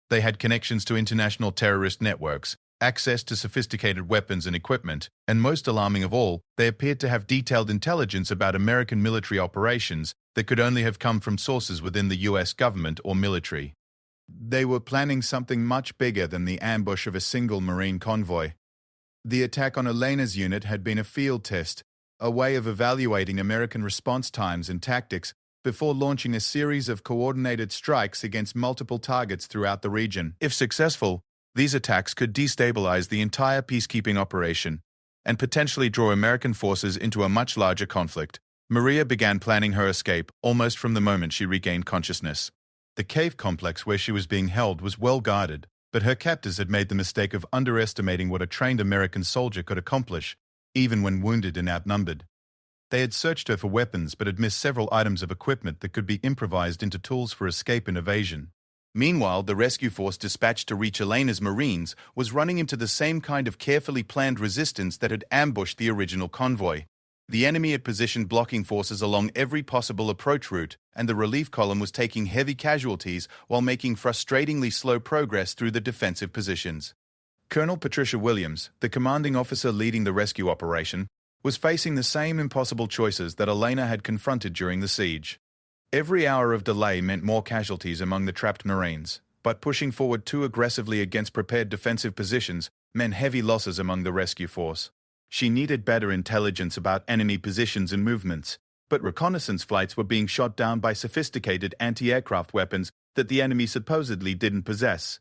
They had connections to international terrorist networks, access to sophisticated weapons and equipment, and most alarming of all, they appeared to have detailed intelligence about American military operations that could only have come from sources within the US government or military. They were planning something much bigger than the ambush of a single Marine convoy. The attack on Elena's unit had been a field test, a way of evaluating American response times and tactics before launching a series of coordinated strikes against multiple targets throughout the region. If successful, these attacks could destabilize the entire peacekeeping operation and potentially draw American forces into a much larger conflict. Maria began planning her escape almost from the moment she regained consciousness. The cave complex where she was being held was well guarded, but her captors had made the mistake of underestimating what a trained American soldier could accomplish, even when wounded and outnumbered. They had searched her for weapons but had missed several items of equipment that could be improvised into tools for escape and evasion. Meanwhile, the rescue force dispatched to reach Elena's Marines was running into the same kind of carefully planned resistance that had ambushed the original convoy. The enemy had positioned blocking forces along every possible approach route, and the relief column was taking heavy casualties while making frustratingly slow progress through the defensive positions. Colonel Patricia Williams, the commanding officer leading the rescue operation, was facing the same impossible choices that Elena had confronted during the siege. Every hour of delay meant more casualties among the trapped Marines, but pushing forward too aggressively against prepared defensive positions meant heavy losses among the rescue force. She needed better intelligence about enemy positions and movements, but reconnaissance flights were being shot down by sophisticated anti-aircraft weapons that the enemy supposedly didn't possess.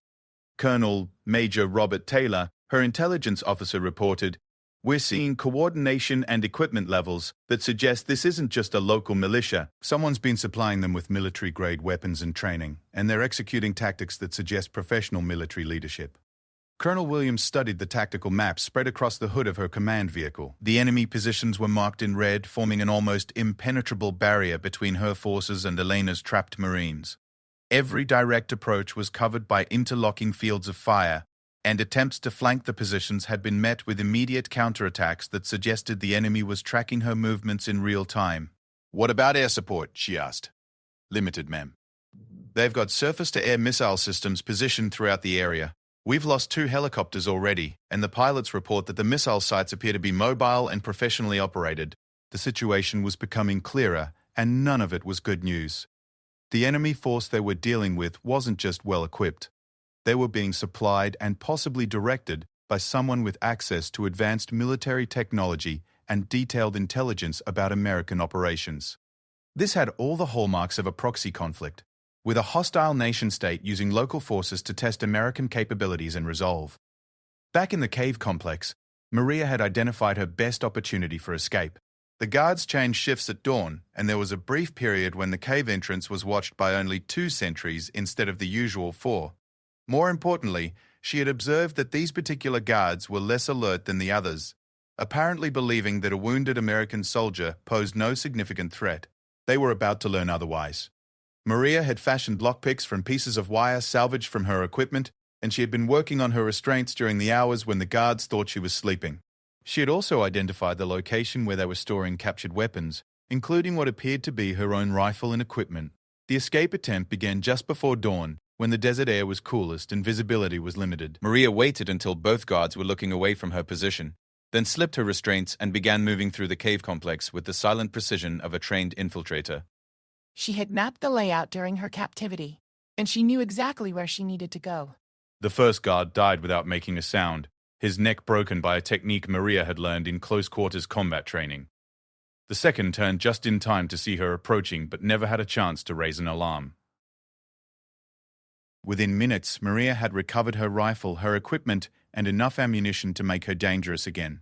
Colonel Major Robert Taylor, her intelligence officer, reported, "We're seeing coordination and equipment levels that suggest this isn't just a local militia. Someone's been supplying them with military-grade weapons and training, and they're executing tactics that suggest professional military leadership." Colonel Williams studied the tactical maps spread across the hood of her command vehicle. The enemy positions were marked in red, forming an almost impenetrable barrier between her forces and Elena's trapped Marines. Every direct approach was covered by interlocking fields of fire, and attempts to flank the positions had been met with immediate counterattacks that suggested the enemy was tracking her movements in real time. What about air support? She asked. Limited, ma'am. They've got surface-to-air missile systems positioned throughout the area. We've lost 2 helicopters already, and the pilots report that the missile sites appear to be mobile and professionally operated. The situation was becoming clearer, and none of it was good news. The enemy force they were dealing with wasn't just well-equipped. They were being supplied and possibly directed by someone with access to advanced military technology and detailed intelligence about American operations. This had all the hallmarks of a proxy conflict, with a hostile nation-state using local forces to test American capabilities and resolve. Back in the cave complex, Maria had identified her best opportunity for escape. The guards changed shifts at dawn, and there was a brief period when the cave entrance was watched by only 2 sentries instead of the usual 4. More importantly, she had observed that these particular guards were less alert than the others, apparently believing that a wounded American soldier posed no significant threat. They were about to learn otherwise. Maria had fashioned lockpicks from pieces of wire salvaged from her equipment, and she had been working on her restraints during the hours when the guards thought she was sleeping. She had also identified the location where they were storing captured weapons, including what appeared to be her own rifle and equipment. The escape attempt began just before dawn, when the desert air was coolest and visibility was limited. Maria waited until both guards were looking away from her position, then slipped her restraints and began moving through the cave complex with the silent precision of a trained infiltrator. She had mapped the layout during her captivity, and she knew exactly where she needed to go. The first guard died without making a sound, his neck broken by a technique Maria had learned in close-quarters combat training. The second turned just in time to see her approaching but never had a chance to raise an alarm. Within minutes, Maria had recovered her rifle, her equipment, and enough ammunition to make her dangerous again.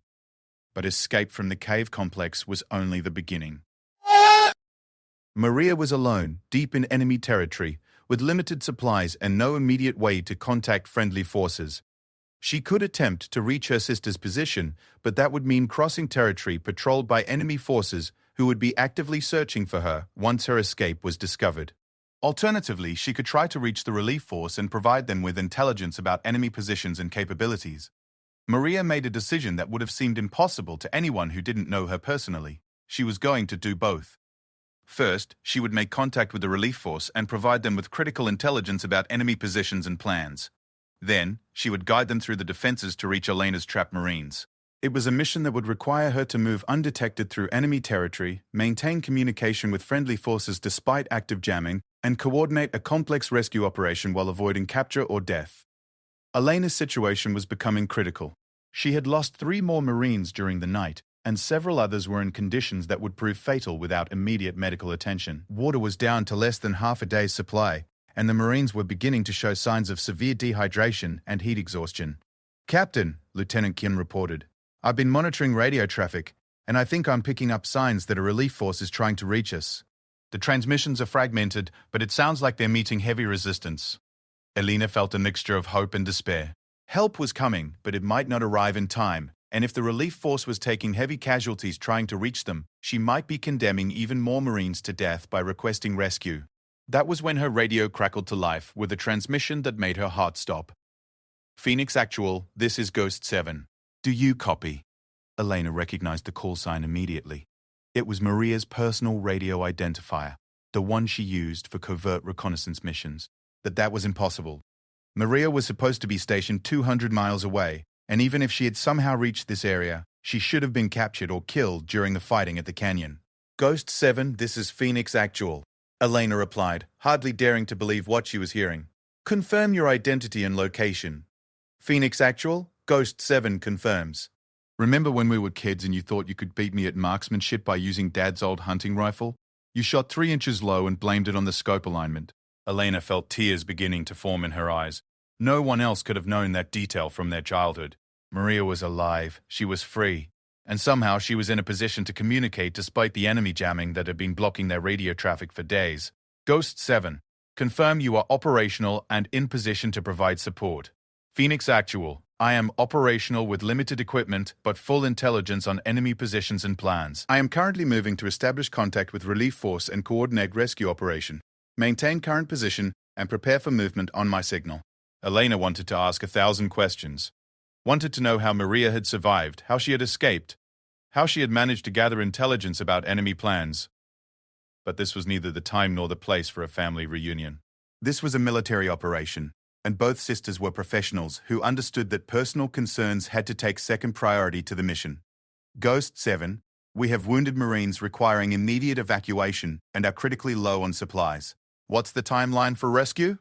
But escape from the cave complex was only the beginning. Maria was alone, deep in enemy territory, with limited supplies and no immediate way to contact friendly forces. She could attempt to reach her sister's position, but that would mean crossing territory patrolled by enemy forces who would be actively searching for her once her escape was discovered. Alternatively, she could try to reach the relief force and provide them with intelligence about enemy positions and capabilities. Maria made a decision that would have seemed impossible to anyone who didn't know her personally. She was going to do both. First, she would make contact with the relief force and provide them with critical intelligence about enemy positions and plans. Then, she would guide them through the defenses to reach Elena's trapped Marines. It was a mission that would require her to move undetected through enemy territory, maintain communication with friendly forces despite active jamming, and coordinate a complex rescue operation while avoiding capture or death. Elena's situation was becoming critical. She had lost 3 more Marines during the night, and several others were in conditions that would prove fatal without immediate medical attention. Water was down to less than half a day's supply, and the Marines were beginning to show signs of severe dehydration and heat exhaustion. "Captain," Lieutenant Kim reported, "I've been monitoring radio traffic, and I think I'm picking up signs that a relief force is trying to reach us. The transmissions are fragmented, but it sounds like they're meeting heavy resistance." Elena felt a mixture of hope and despair. Help was coming, but it might not arrive in time, and if the relief force was taking heavy casualties trying to reach them, she might be condemning even more Marines to death by requesting rescue. That was when her radio crackled to life with a transmission that made her heart stop. "Phoenix Actual, this is Ghost 7. Do you copy?" Elena recognized the call sign immediately. It was Maria's personal radio identifier, the one she used for covert reconnaissance missions. But that was impossible. Maria was supposed to be stationed 200 miles away, and even if she had somehow reached this area, she should have been captured or killed during the fighting at the canyon. "Ghost 7, this is Phoenix Actual," Elena replied, hardly daring to believe what she was hearing. "Confirm your identity and location." "Phoenix Actual, Ghost 7 confirms. Remember when we were kids and you thought you could beat me at marksmanship by using Dad's old hunting rifle? You shot 3 inches low and blamed it on the scope alignment." Elena felt tears beginning to form in her eyes. No one else could have known that detail from their childhood. Maria was alive, she was free, and somehow she was in a position to communicate despite the enemy jamming that had been blocking their radio traffic for days. "Ghost 7, confirm you are operational and in position to provide support." "Phoenix Actual, I am operational with limited equipment but full intelligence on enemy positions and plans. I am currently moving to establish contact with relief force and coordinate rescue operation. Maintain current position and prepare for movement on my signal." Elena wanted to ask 1,000 questions. Wanted to know how Maria had survived, how she had escaped, how she had managed to gather intelligence about enemy plans. but this was neither the time nor the place for a family reunion. This was a military operation, and both sisters were professionals who understood that personal concerns had to take second priority to the mission. Ghost 7, we have wounded Marines requiring immediate evacuation and are critically low on supplies. What's the timeline for rescue?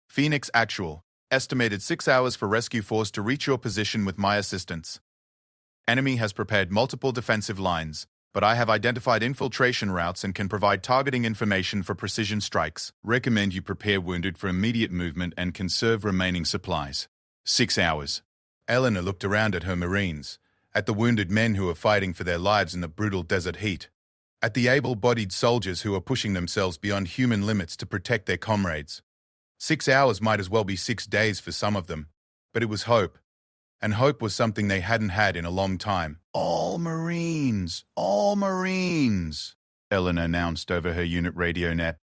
Phoenix Actual, estimated 6 hours for rescue force to reach your position with my assistance. Enemy has prepared multiple defensive lines, but I have identified infiltration routes and can provide targeting information for precision strikes. Recommend you prepare wounded for immediate movement and conserve remaining supplies. 6 hours. Eleanor looked around at her Marines, at the wounded men who are fighting for their lives in the brutal desert heat, at the able-bodied soldiers who are pushing themselves beyond human limits to protect their comrades. 6 hours might as well be 6 days for some of them, but it was hope. And hope was something they hadn't had in a long time. All Marines! All Marines! Eleanor announced over her unit radio net.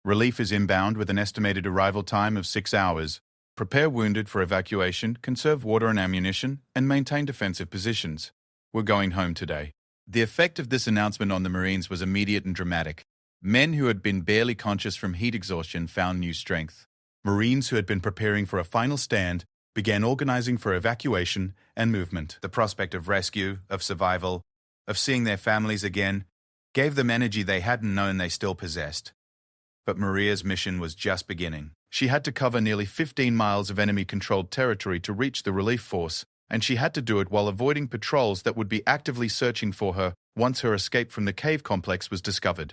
Relief is inbound with an estimated arrival time of 6 hours. Prepare wounded for evacuation, conserve water and ammunition, and maintain defensive positions. We're going home today. The effect of this announcement on the Marines was immediate and dramatic. Men who had been barely conscious from heat exhaustion found new strength. Marines who had been preparing for a final stand began organizing for evacuation and movement. The prospect of rescue, of survival, of seeing their families again, gave them energy they hadn't known they still possessed. But Maria's mission was just beginning. She had to cover nearly 15 miles of enemy-controlled territory to reach the relief force, and she had to do it while avoiding patrols that would be actively searching for her once her escape from the cave complex was discovered.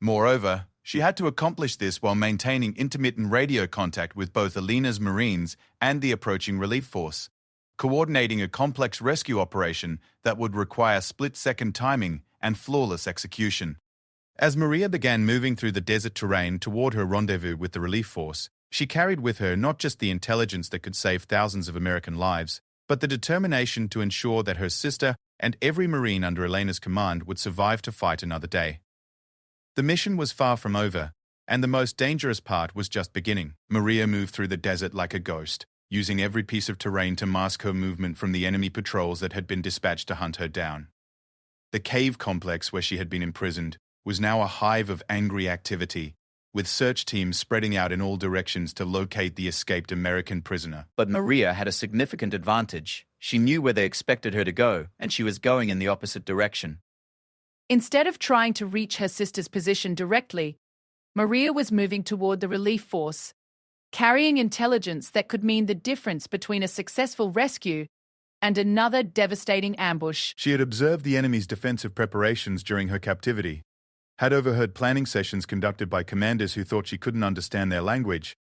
Moreover, she had to accomplish this while maintaining intermittent radio contact with both Alina's Marines and the approaching relief force, coordinating a complex rescue operation that would require split-second timing and flawless execution. As Maria began moving through the desert terrain toward her rendezvous with the relief force, she carried with her not just the intelligence that could save thousands of American lives, but the determination to ensure that her sister and every Marine under Elena's command would survive to fight another day. The mission was far from over, and the most dangerous part was just beginning. Maria moved through the desert like a ghost, using every piece of terrain to mask her movement from the enemy patrols that had been dispatched to hunt her down. The cave complex where she had been imprisoned was now a hive of angry activity, with search teams spreading out in all directions to locate the escaped American prisoner. But Maria had a significant advantage. She knew where they expected her to go, and she was going in the opposite direction. Instead of trying to reach her sister's position directly, Maria was moving toward the relief force, carrying intelligence that could mean the difference between a successful rescue and another devastating ambush. She had observed the enemy's defensive preparations during her captivity, had overheard planning sessions conducted by commanders who thought she couldn't understand their language,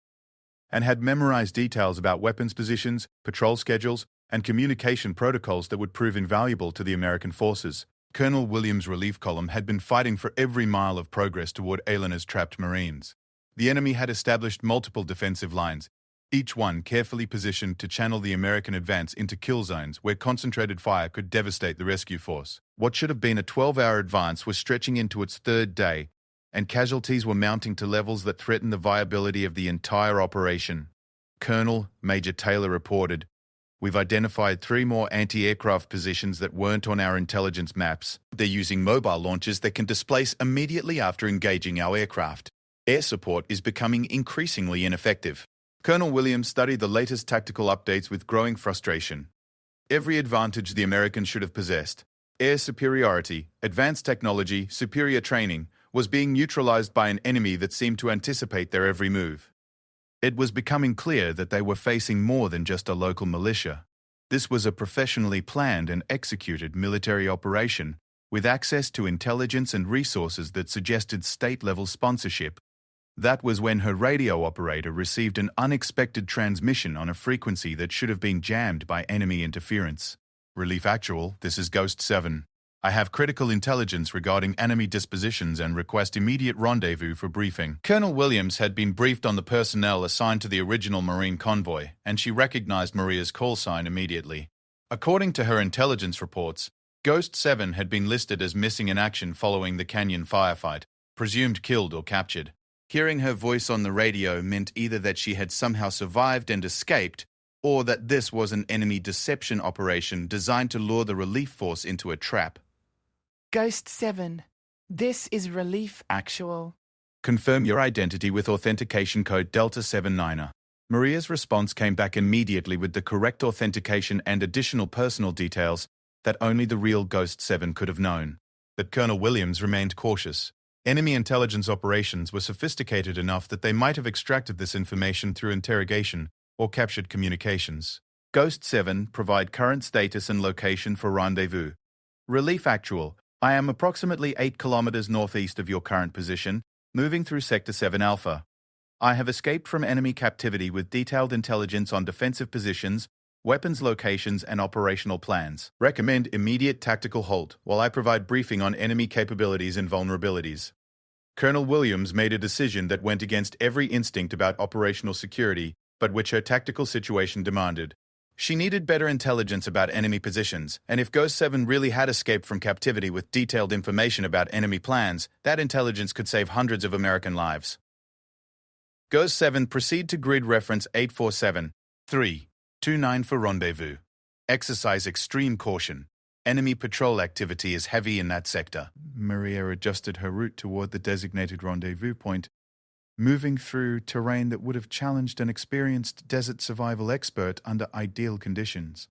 and had memorized details about weapons positions, patrol schedules, and communication protocols that would prove invaluable to the American forces. Colonel Williams' relief column had been fighting for every mile of progress toward Eleanor's trapped Marines. The enemy had established multiple defensive lines, each one carefully positioned to channel the American advance into kill zones where concentrated fire could devastate the rescue force. What should have been a 12-hour advance was stretching into its third day, and casualties were mounting to levels that threatened the viability of the entire operation. Colonel Major Taylor reported, "We've identified 3 more anti-aircraft positions that weren't on our intelligence maps. They're using mobile launchers that can displace immediately after engaging our aircraft. Air support is becoming increasingly ineffective." Colonel Williams studied the latest tactical updates with growing frustration. Every advantage the Americans should have possessed, air superiority, advanced technology, superior training, was being neutralized by an enemy that seemed to anticipate their every move. It was becoming clear that they were facing more than just a local militia. This was a professionally planned and executed military operation with access to intelligence and resources that suggested state-level sponsorship. That was when her radio operator received an unexpected transmission on a frequency that should have been jammed by enemy interference. Relief Actual, this is Ghost 7. I have critical intelligence regarding enemy dispositions and request immediate rendezvous for briefing. Colonel Williams had been briefed on the personnel assigned to the original Marine convoy, and she recognized Maria's call sign immediately. According to her intelligence reports, Ghost 7 had been listed as missing in action following the canyon firefight, presumed killed or captured. Hearing her voice on the radio meant either that she had somehow survived and escaped, or that this was an enemy deception operation designed to lure the relief force into a trap. Ghost 7, This is Relief Actual. Confirm your identity with authentication code Delta 79er. Maria's response came back immediately with the correct authentication and additional personal details that only the real Ghost 7 could have known. But Colonel Williams remained cautious. Enemy intelligence operations were sophisticated enough that they might have extracted this information through interrogation or captured communications. Ghost 7, provide current status and location for rendezvous. Relief Actual, I am approximately 8 kilometers northeast of your current position, moving through Sector 7 Alpha. I have escaped from enemy captivity with detailed intelligence on defensive positions, weapons locations, and operational plans. Recommend immediate tactical halt while I provide briefing on enemy capabilities and vulnerabilities. Colonel Williams made a decision that went against every instinct about operational security, but which her tactical situation demanded. She needed better intelligence about enemy positions, and if Ghost 7 really had escaped from captivity with detailed information about enemy plans, that intelligence could save hundreds of American lives. Ghost 7, proceed to grid reference 847-329 for rendezvous. Exercise extreme caution. Enemy patrol activity is heavy in that sector. Maria adjusted her route toward the designated rendezvous point, moving through terrain that would have challenged an experienced desert survival expert under ideal conditions.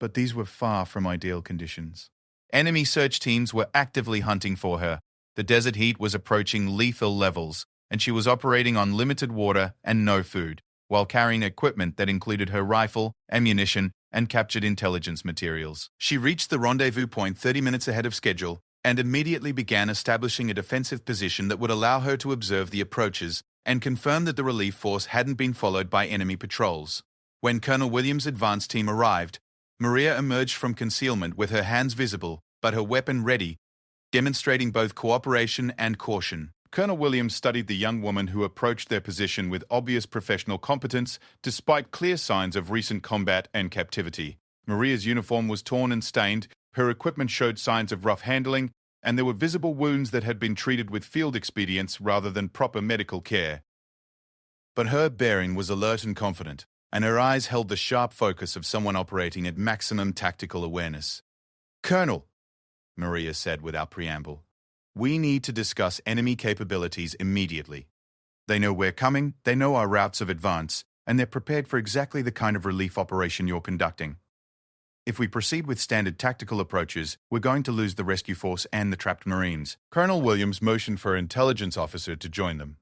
But these were far from ideal conditions. Enemy search teams were actively hunting for her. The desert heat was approaching lethal levels, and she was operating on limited water and no food, while carrying equipment that included her rifle, ammunition, and captured intelligence materials. She reached the rendezvous point 30 minutes ahead of schedule and immediately began establishing a defensive position that would allow her to observe the approaches and confirm that the relief force hadn't been followed by enemy patrols. When Colonel Williams' advance team arrived, Maria emerged from concealment with her hands visible, but her weapon ready, demonstrating both cooperation and caution. Colonel Williams studied the young woman who approached their position with obvious professional competence despite clear signs of recent combat and captivity. Maria's uniform was torn and stained, her equipment showed signs of rough handling, and there were visible wounds that had been treated with field expedients rather than proper medical care. But her bearing was alert and confident, and her eyes held the sharp focus of someone operating at maximum tactical awareness. "Colonel," Maria said without preamble, "we need to discuss enemy capabilities immediately. They know we're coming, they know our routes of advance, and they're prepared for exactly the kind of relief operation you're conducting. If we proceed with standard tactical approaches, we're going to lose the rescue force and the trapped Marines." Colonel Williams motioned for an intelligence officer to join them.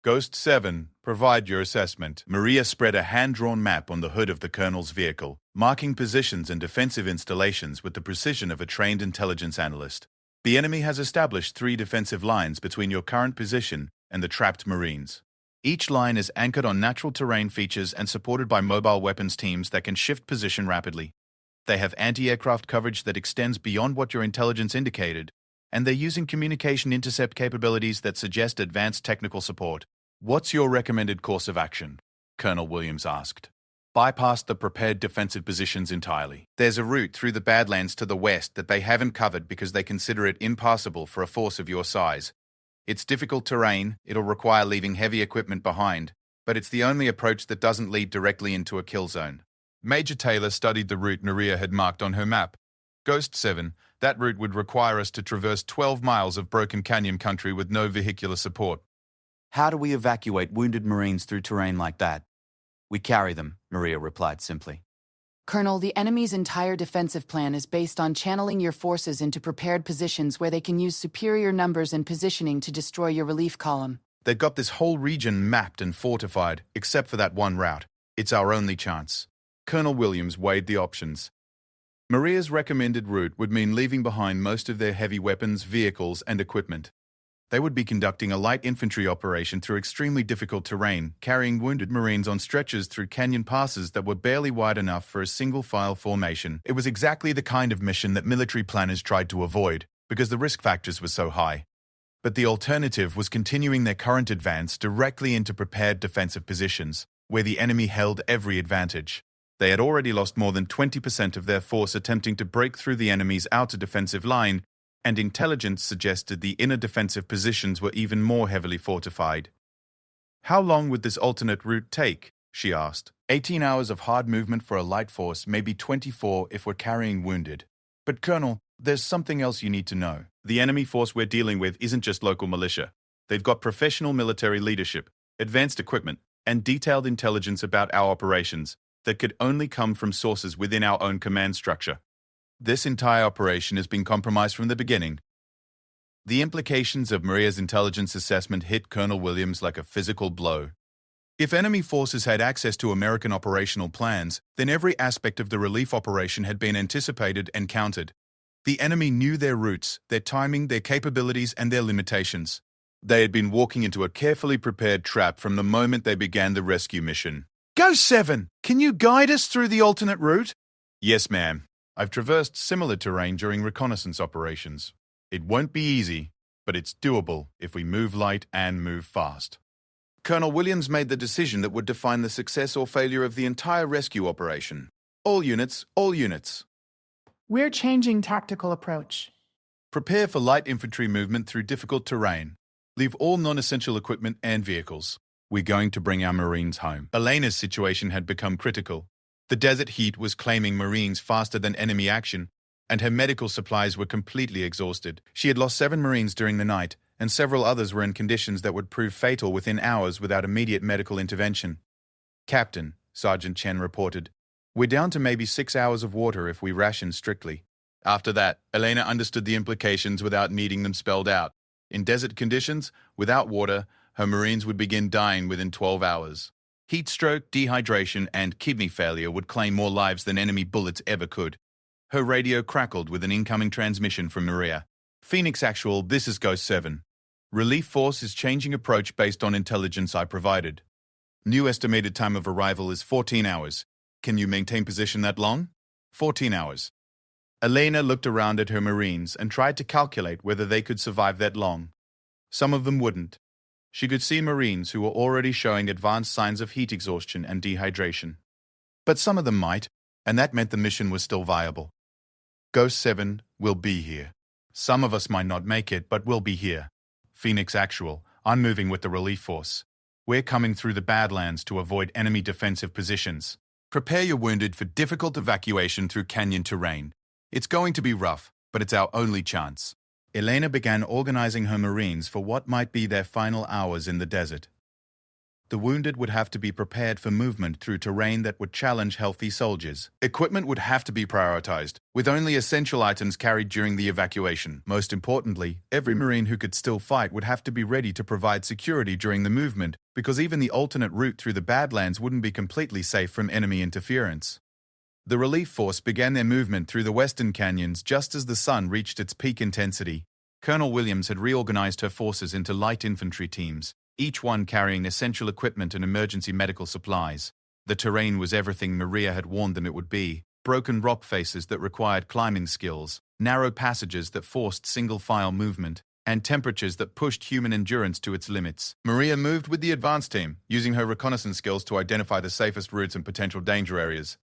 "Ghost 7, provide your assessment." Maria spread a hand-drawn map on the hood of the colonel's vehicle, marking positions and defensive installations with the precision of a trained intelligence analyst. "The enemy has established 3 defensive lines between your current position and the trapped Marines. Each line is anchored on natural terrain features and supported by mobile weapons teams that can shift position rapidly. They have anti-aircraft coverage that extends beyond what your intelligence indicated, and they're using communication intercept capabilities that suggest advanced technical support." "What's your recommended course of action?" Colonel Williams asked. "Bypass the prepared defensive positions entirely. There's a route through the Badlands to the west that they haven't covered because they consider it impassable for a force of your size. It's difficult terrain, it'll require leaving heavy equipment behind, but it's the only approach that doesn't lead directly into a kill zone." Major Taylor studied the route Maria had marked on her map. "Ghost 7, that route would require us to traverse 12 miles of broken canyon country with no vehicular support." How do we evacuate wounded Marines through terrain like that? We carry them, Maria replied simply. Colonel, the enemy's entire defensive plan is based on channeling your forces into prepared positions where they can use superior numbers and positioning to destroy your relief column. "They've got this whole region mapped and fortified, except for that one route. It's our only chance." Colonel Williams weighed the options. Maria's recommended route would mean leaving behind most of their heavy weapons, vehicles, and equipment. They would be conducting a light infantry operation through extremely difficult terrain, carrying wounded Marines on stretchers through canyon passes that were barely wide enough for a single-file formation. It was exactly the kind of mission that military planners tried to avoid, because the risk factors were so high. But the alternative was continuing their current advance directly into prepared defensive positions, where the enemy held every advantage. They had already lost more than 20% of their force attempting to break through the enemy's outer defensive line, and intelligence suggested the inner defensive positions were even more heavily fortified. "How long would this alternate route take?" she asked. 18 hours of hard movement for a light force, maybe 24 if we're carrying wounded. "But Colonel, there's something else you need to know. The enemy force we're dealing with isn't just local militia. They've got professional military leadership, advanced equipment, and detailed intelligence about our operations that could only come from sources within our own command structure. This entire operation has been compromised from the beginning. The implications of Maria's intelligence assessment hit Colonel Williams like a physical blow. If enemy forces had access to American operational plans, then every aspect of the relief operation had been anticipated and counted. The enemy knew their routes, their timing, their capabilities, and their limitations. They had been walking into a carefully prepared trap from the moment they began the rescue mission. Go 7! Can you guide us through the alternate route? Yes, ma'am. I've traversed similar terrain during reconnaissance operations. It won't be easy, but it's doable if we move light and move fast. Colonel Williams made the decision that would define the success or failure of the entire rescue operation. All units, all units. We're changing tactical approach. Prepare for light infantry movement through difficult terrain. Leave all non-essential equipment and vehicles. We're going to bring our Marines home. Elena's situation had become critical. The desert heat was claiming Marines faster than enemy action, and her medical supplies were completely exhausted. She had lost 7 Marines during the night, and several others were in conditions that would prove fatal within hours without immediate medical intervention. Captain, Sergeant Chen reported, we're down to maybe 6 hours of water if we ration strictly. After that, Elena understood the implications without needing them spelled out. In desert conditions, without water, her Marines would begin dying within 12 hours. Heat stroke, dehydration, and kidney failure would claim more lives than enemy bullets ever could. Her radio crackled with an incoming transmission from Maria. Phoenix Actual, this is Ghost 7. Relief Force is changing approach based on intelligence I provided. New estimated time of arrival is 14 hours. Can you maintain position that long? 14 hours. Elena looked around at her Marines and tried to calculate whether they could survive that long. Some of them wouldn't. She could see Marines who were already showing advanced signs of heat exhaustion and dehydration. But some of them might, and that meant the mission was still viable. Ghost 7 will be here. Some of us might not make it, but we'll be here. Phoenix Actual, I'm moving with the relief force. We're coming through the Badlands to avoid enemy defensive positions. Prepare your wounded for difficult evacuation through canyon terrain. It's going to be rough, but it's our only chance. Elena began organizing her Marines for what might be their final hours in the desert. The wounded would have to be prepared for movement through terrain that would challenge healthy soldiers. Equipment would have to be prioritized, with only essential items carried during the evacuation. Most importantly, every Marine who could still fight would have to be ready to provide security during the movement, because even the alternate route through the Badlands wouldn't be completely safe from enemy interference. The relief force began their movement through the western canyons just as the sun reached its peak intensity. Colonel Williams had reorganized her forces into light infantry teams, each one carrying essential equipment and emergency medical supplies. The terrain was everything Maria had warned them it would be: broken rock faces that required climbing skills, narrow passages that forced single-file movement, and temperatures that pushed human endurance to its limits. Maria moved with the advance team, using her reconnaissance skills to identify the safest routes and potential danger areas.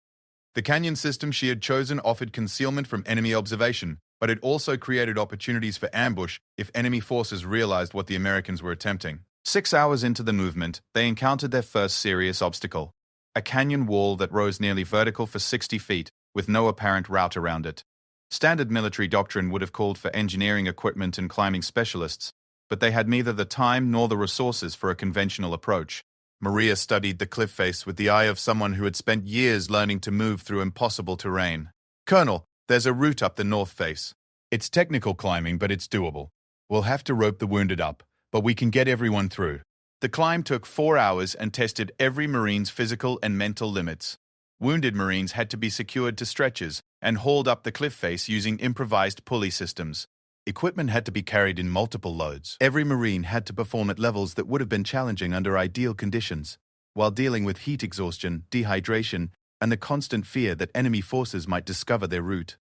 The canyon system she had chosen offered concealment from enemy observation, but it also created opportunities for ambush if enemy forces realized what the Americans were attempting. 6 hours into the movement, they encountered their first serious obstacle: a canyon wall that rose nearly vertical for 60 feet, with no apparent route around it. Standard military doctrine would have called for engineering equipment and climbing specialists, but they had neither the time nor the resources for a conventional approach. Maria studied the cliff face with the eye of someone who had spent years learning to move through impossible terrain. Colonel, there's a route up the north face. It's technical climbing, but it's doable. We'll have to rope the wounded up, but we can get everyone through. The climb took 4 hours and tested every Marine's physical and mental limits. Wounded Marines had to be secured to stretchers and hauled up the cliff face using improvised pulley systems. Equipment had to be carried in multiple loads. Every Marine had to perform at levels that would have been challenging under ideal conditions, while dealing with heat exhaustion, dehydration, and the constant fear that enemy forces might discover their route.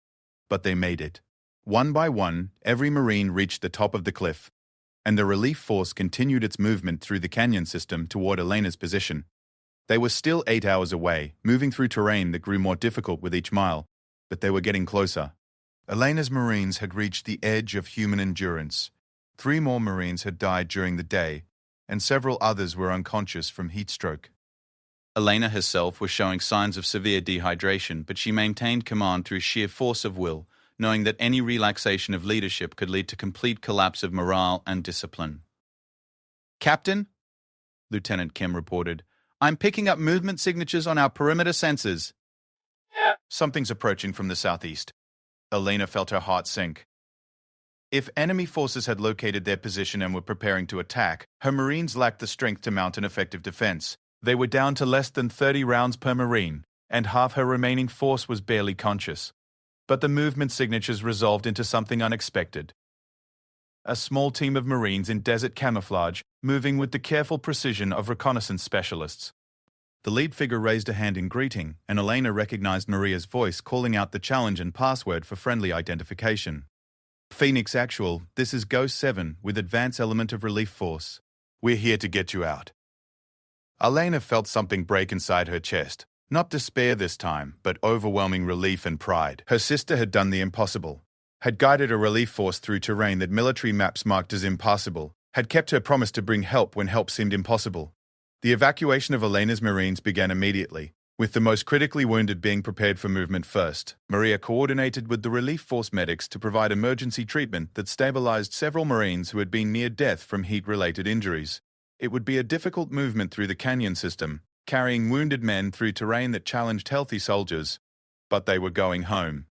But they made it. One by one, every Marine reached the top of the cliff, and the relief force continued its movement through the canyon system toward Elena's position. They were still 8 hours away, moving through terrain that grew more difficult with each mile, but they were getting closer. Elena's Marines had reached the edge of human endurance. 3 more Marines had died during the day, and several others were unconscious from heat stroke. Elena herself was showing signs of severe dehydration, but she maintained command through sheer force of will, knowing that any relaxation of leadership could lead to complete collapse of morale and discipline. "Captain," Lieutenant Kim reported, "I'm picking up movement signatures on our perimeter sensors." Something's approaching from the southeast. Elena felt her heart sink. If enemy forces had located their position and were preparing to attack, her Marines lacked the strength to mount an effective defense. They were down to less than 30 rounds per Marine, and half her remaining force was barely conscious. But the movement signatures resolved into something unexpected. A small team of Marines in desert camouflage, moving with the careful precision of reconnaissance specialists. The lead figure raised a hand in greeting, and Elena recognized Maria's voice calling out the challenge and password for friendly identification. "Phoenix Actual, this is Ghost 7 with Advanced Element of Relief Force. We're here to get you out." Elena felt something break inside her chest. Not despair this time, but overwhelming relief and pride. Her sister had done the impossible, had guided a relief force through terrain that military maps marked as impassable, had kept her promise to bring help when help seemed impossible. The evacuation of Elena's Marines began immediately, with the most critically wounded being prepared for movement first. Maria coordinated with the relief force medics to provide emergency treatment that stabilized several Marines who had been near death from heat-related injuries. It would be a difficult movement through the canyon system, carrying wounded men through terrain that challenged healthy soldiers, but they were going home.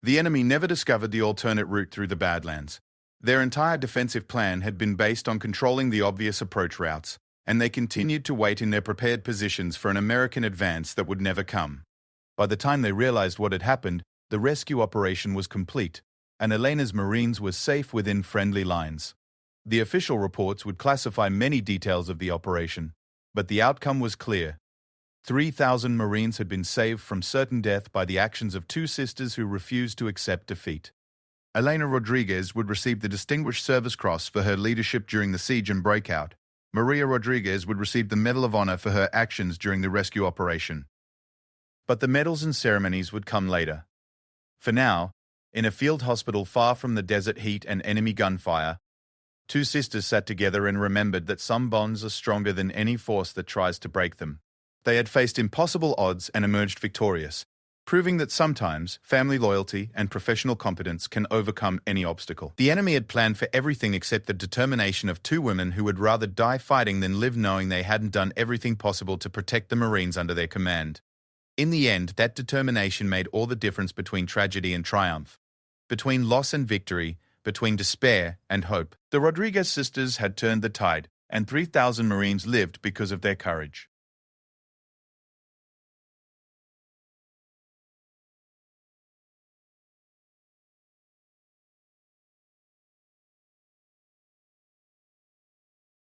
The enemy never discovered the alternate route through the Badlands. Their entire defensive plan had been based on controlling the obvious approach routes, and they continued to wait in their prepared positions for an American advance that would never come. By the time they realized what had happened, the rescue operation was complete, and Elena's Marines were safe within friendly lines. The official reports would classify many details of the operation, but the outcome was clear. 3,000 Marines had been saved from certain death by the actions of two sisters who refused to accept defeat. Elena Rodriguez would receive the Distinguished Service Cross for her leadership during the siege and breakout. Maria Rodriguez would receive the Medal of Honor for her actions during the rescue operation. But the medals and ceremonies would come later. For now, in a field hospital far from the desert heat and enemy gunfire, two sisters sat together and remembered that some bonds are stronger than any force that tries to break them. They had faced impossible odds and emerged victorious, proving that sometimes family loyalty and professional competence can overcome any obstacle. The enemy had planned for everything except the determination of two women who would rather die fighting than live knowing they hadn't done everything possible to protect the Marines under their command. In the end, that determination made all the difference between tragedy and triumph, between loss and victory, between despair and hope. The Rodriguez sisters had turned the tide, and 3,000 Marines lived because of their courage.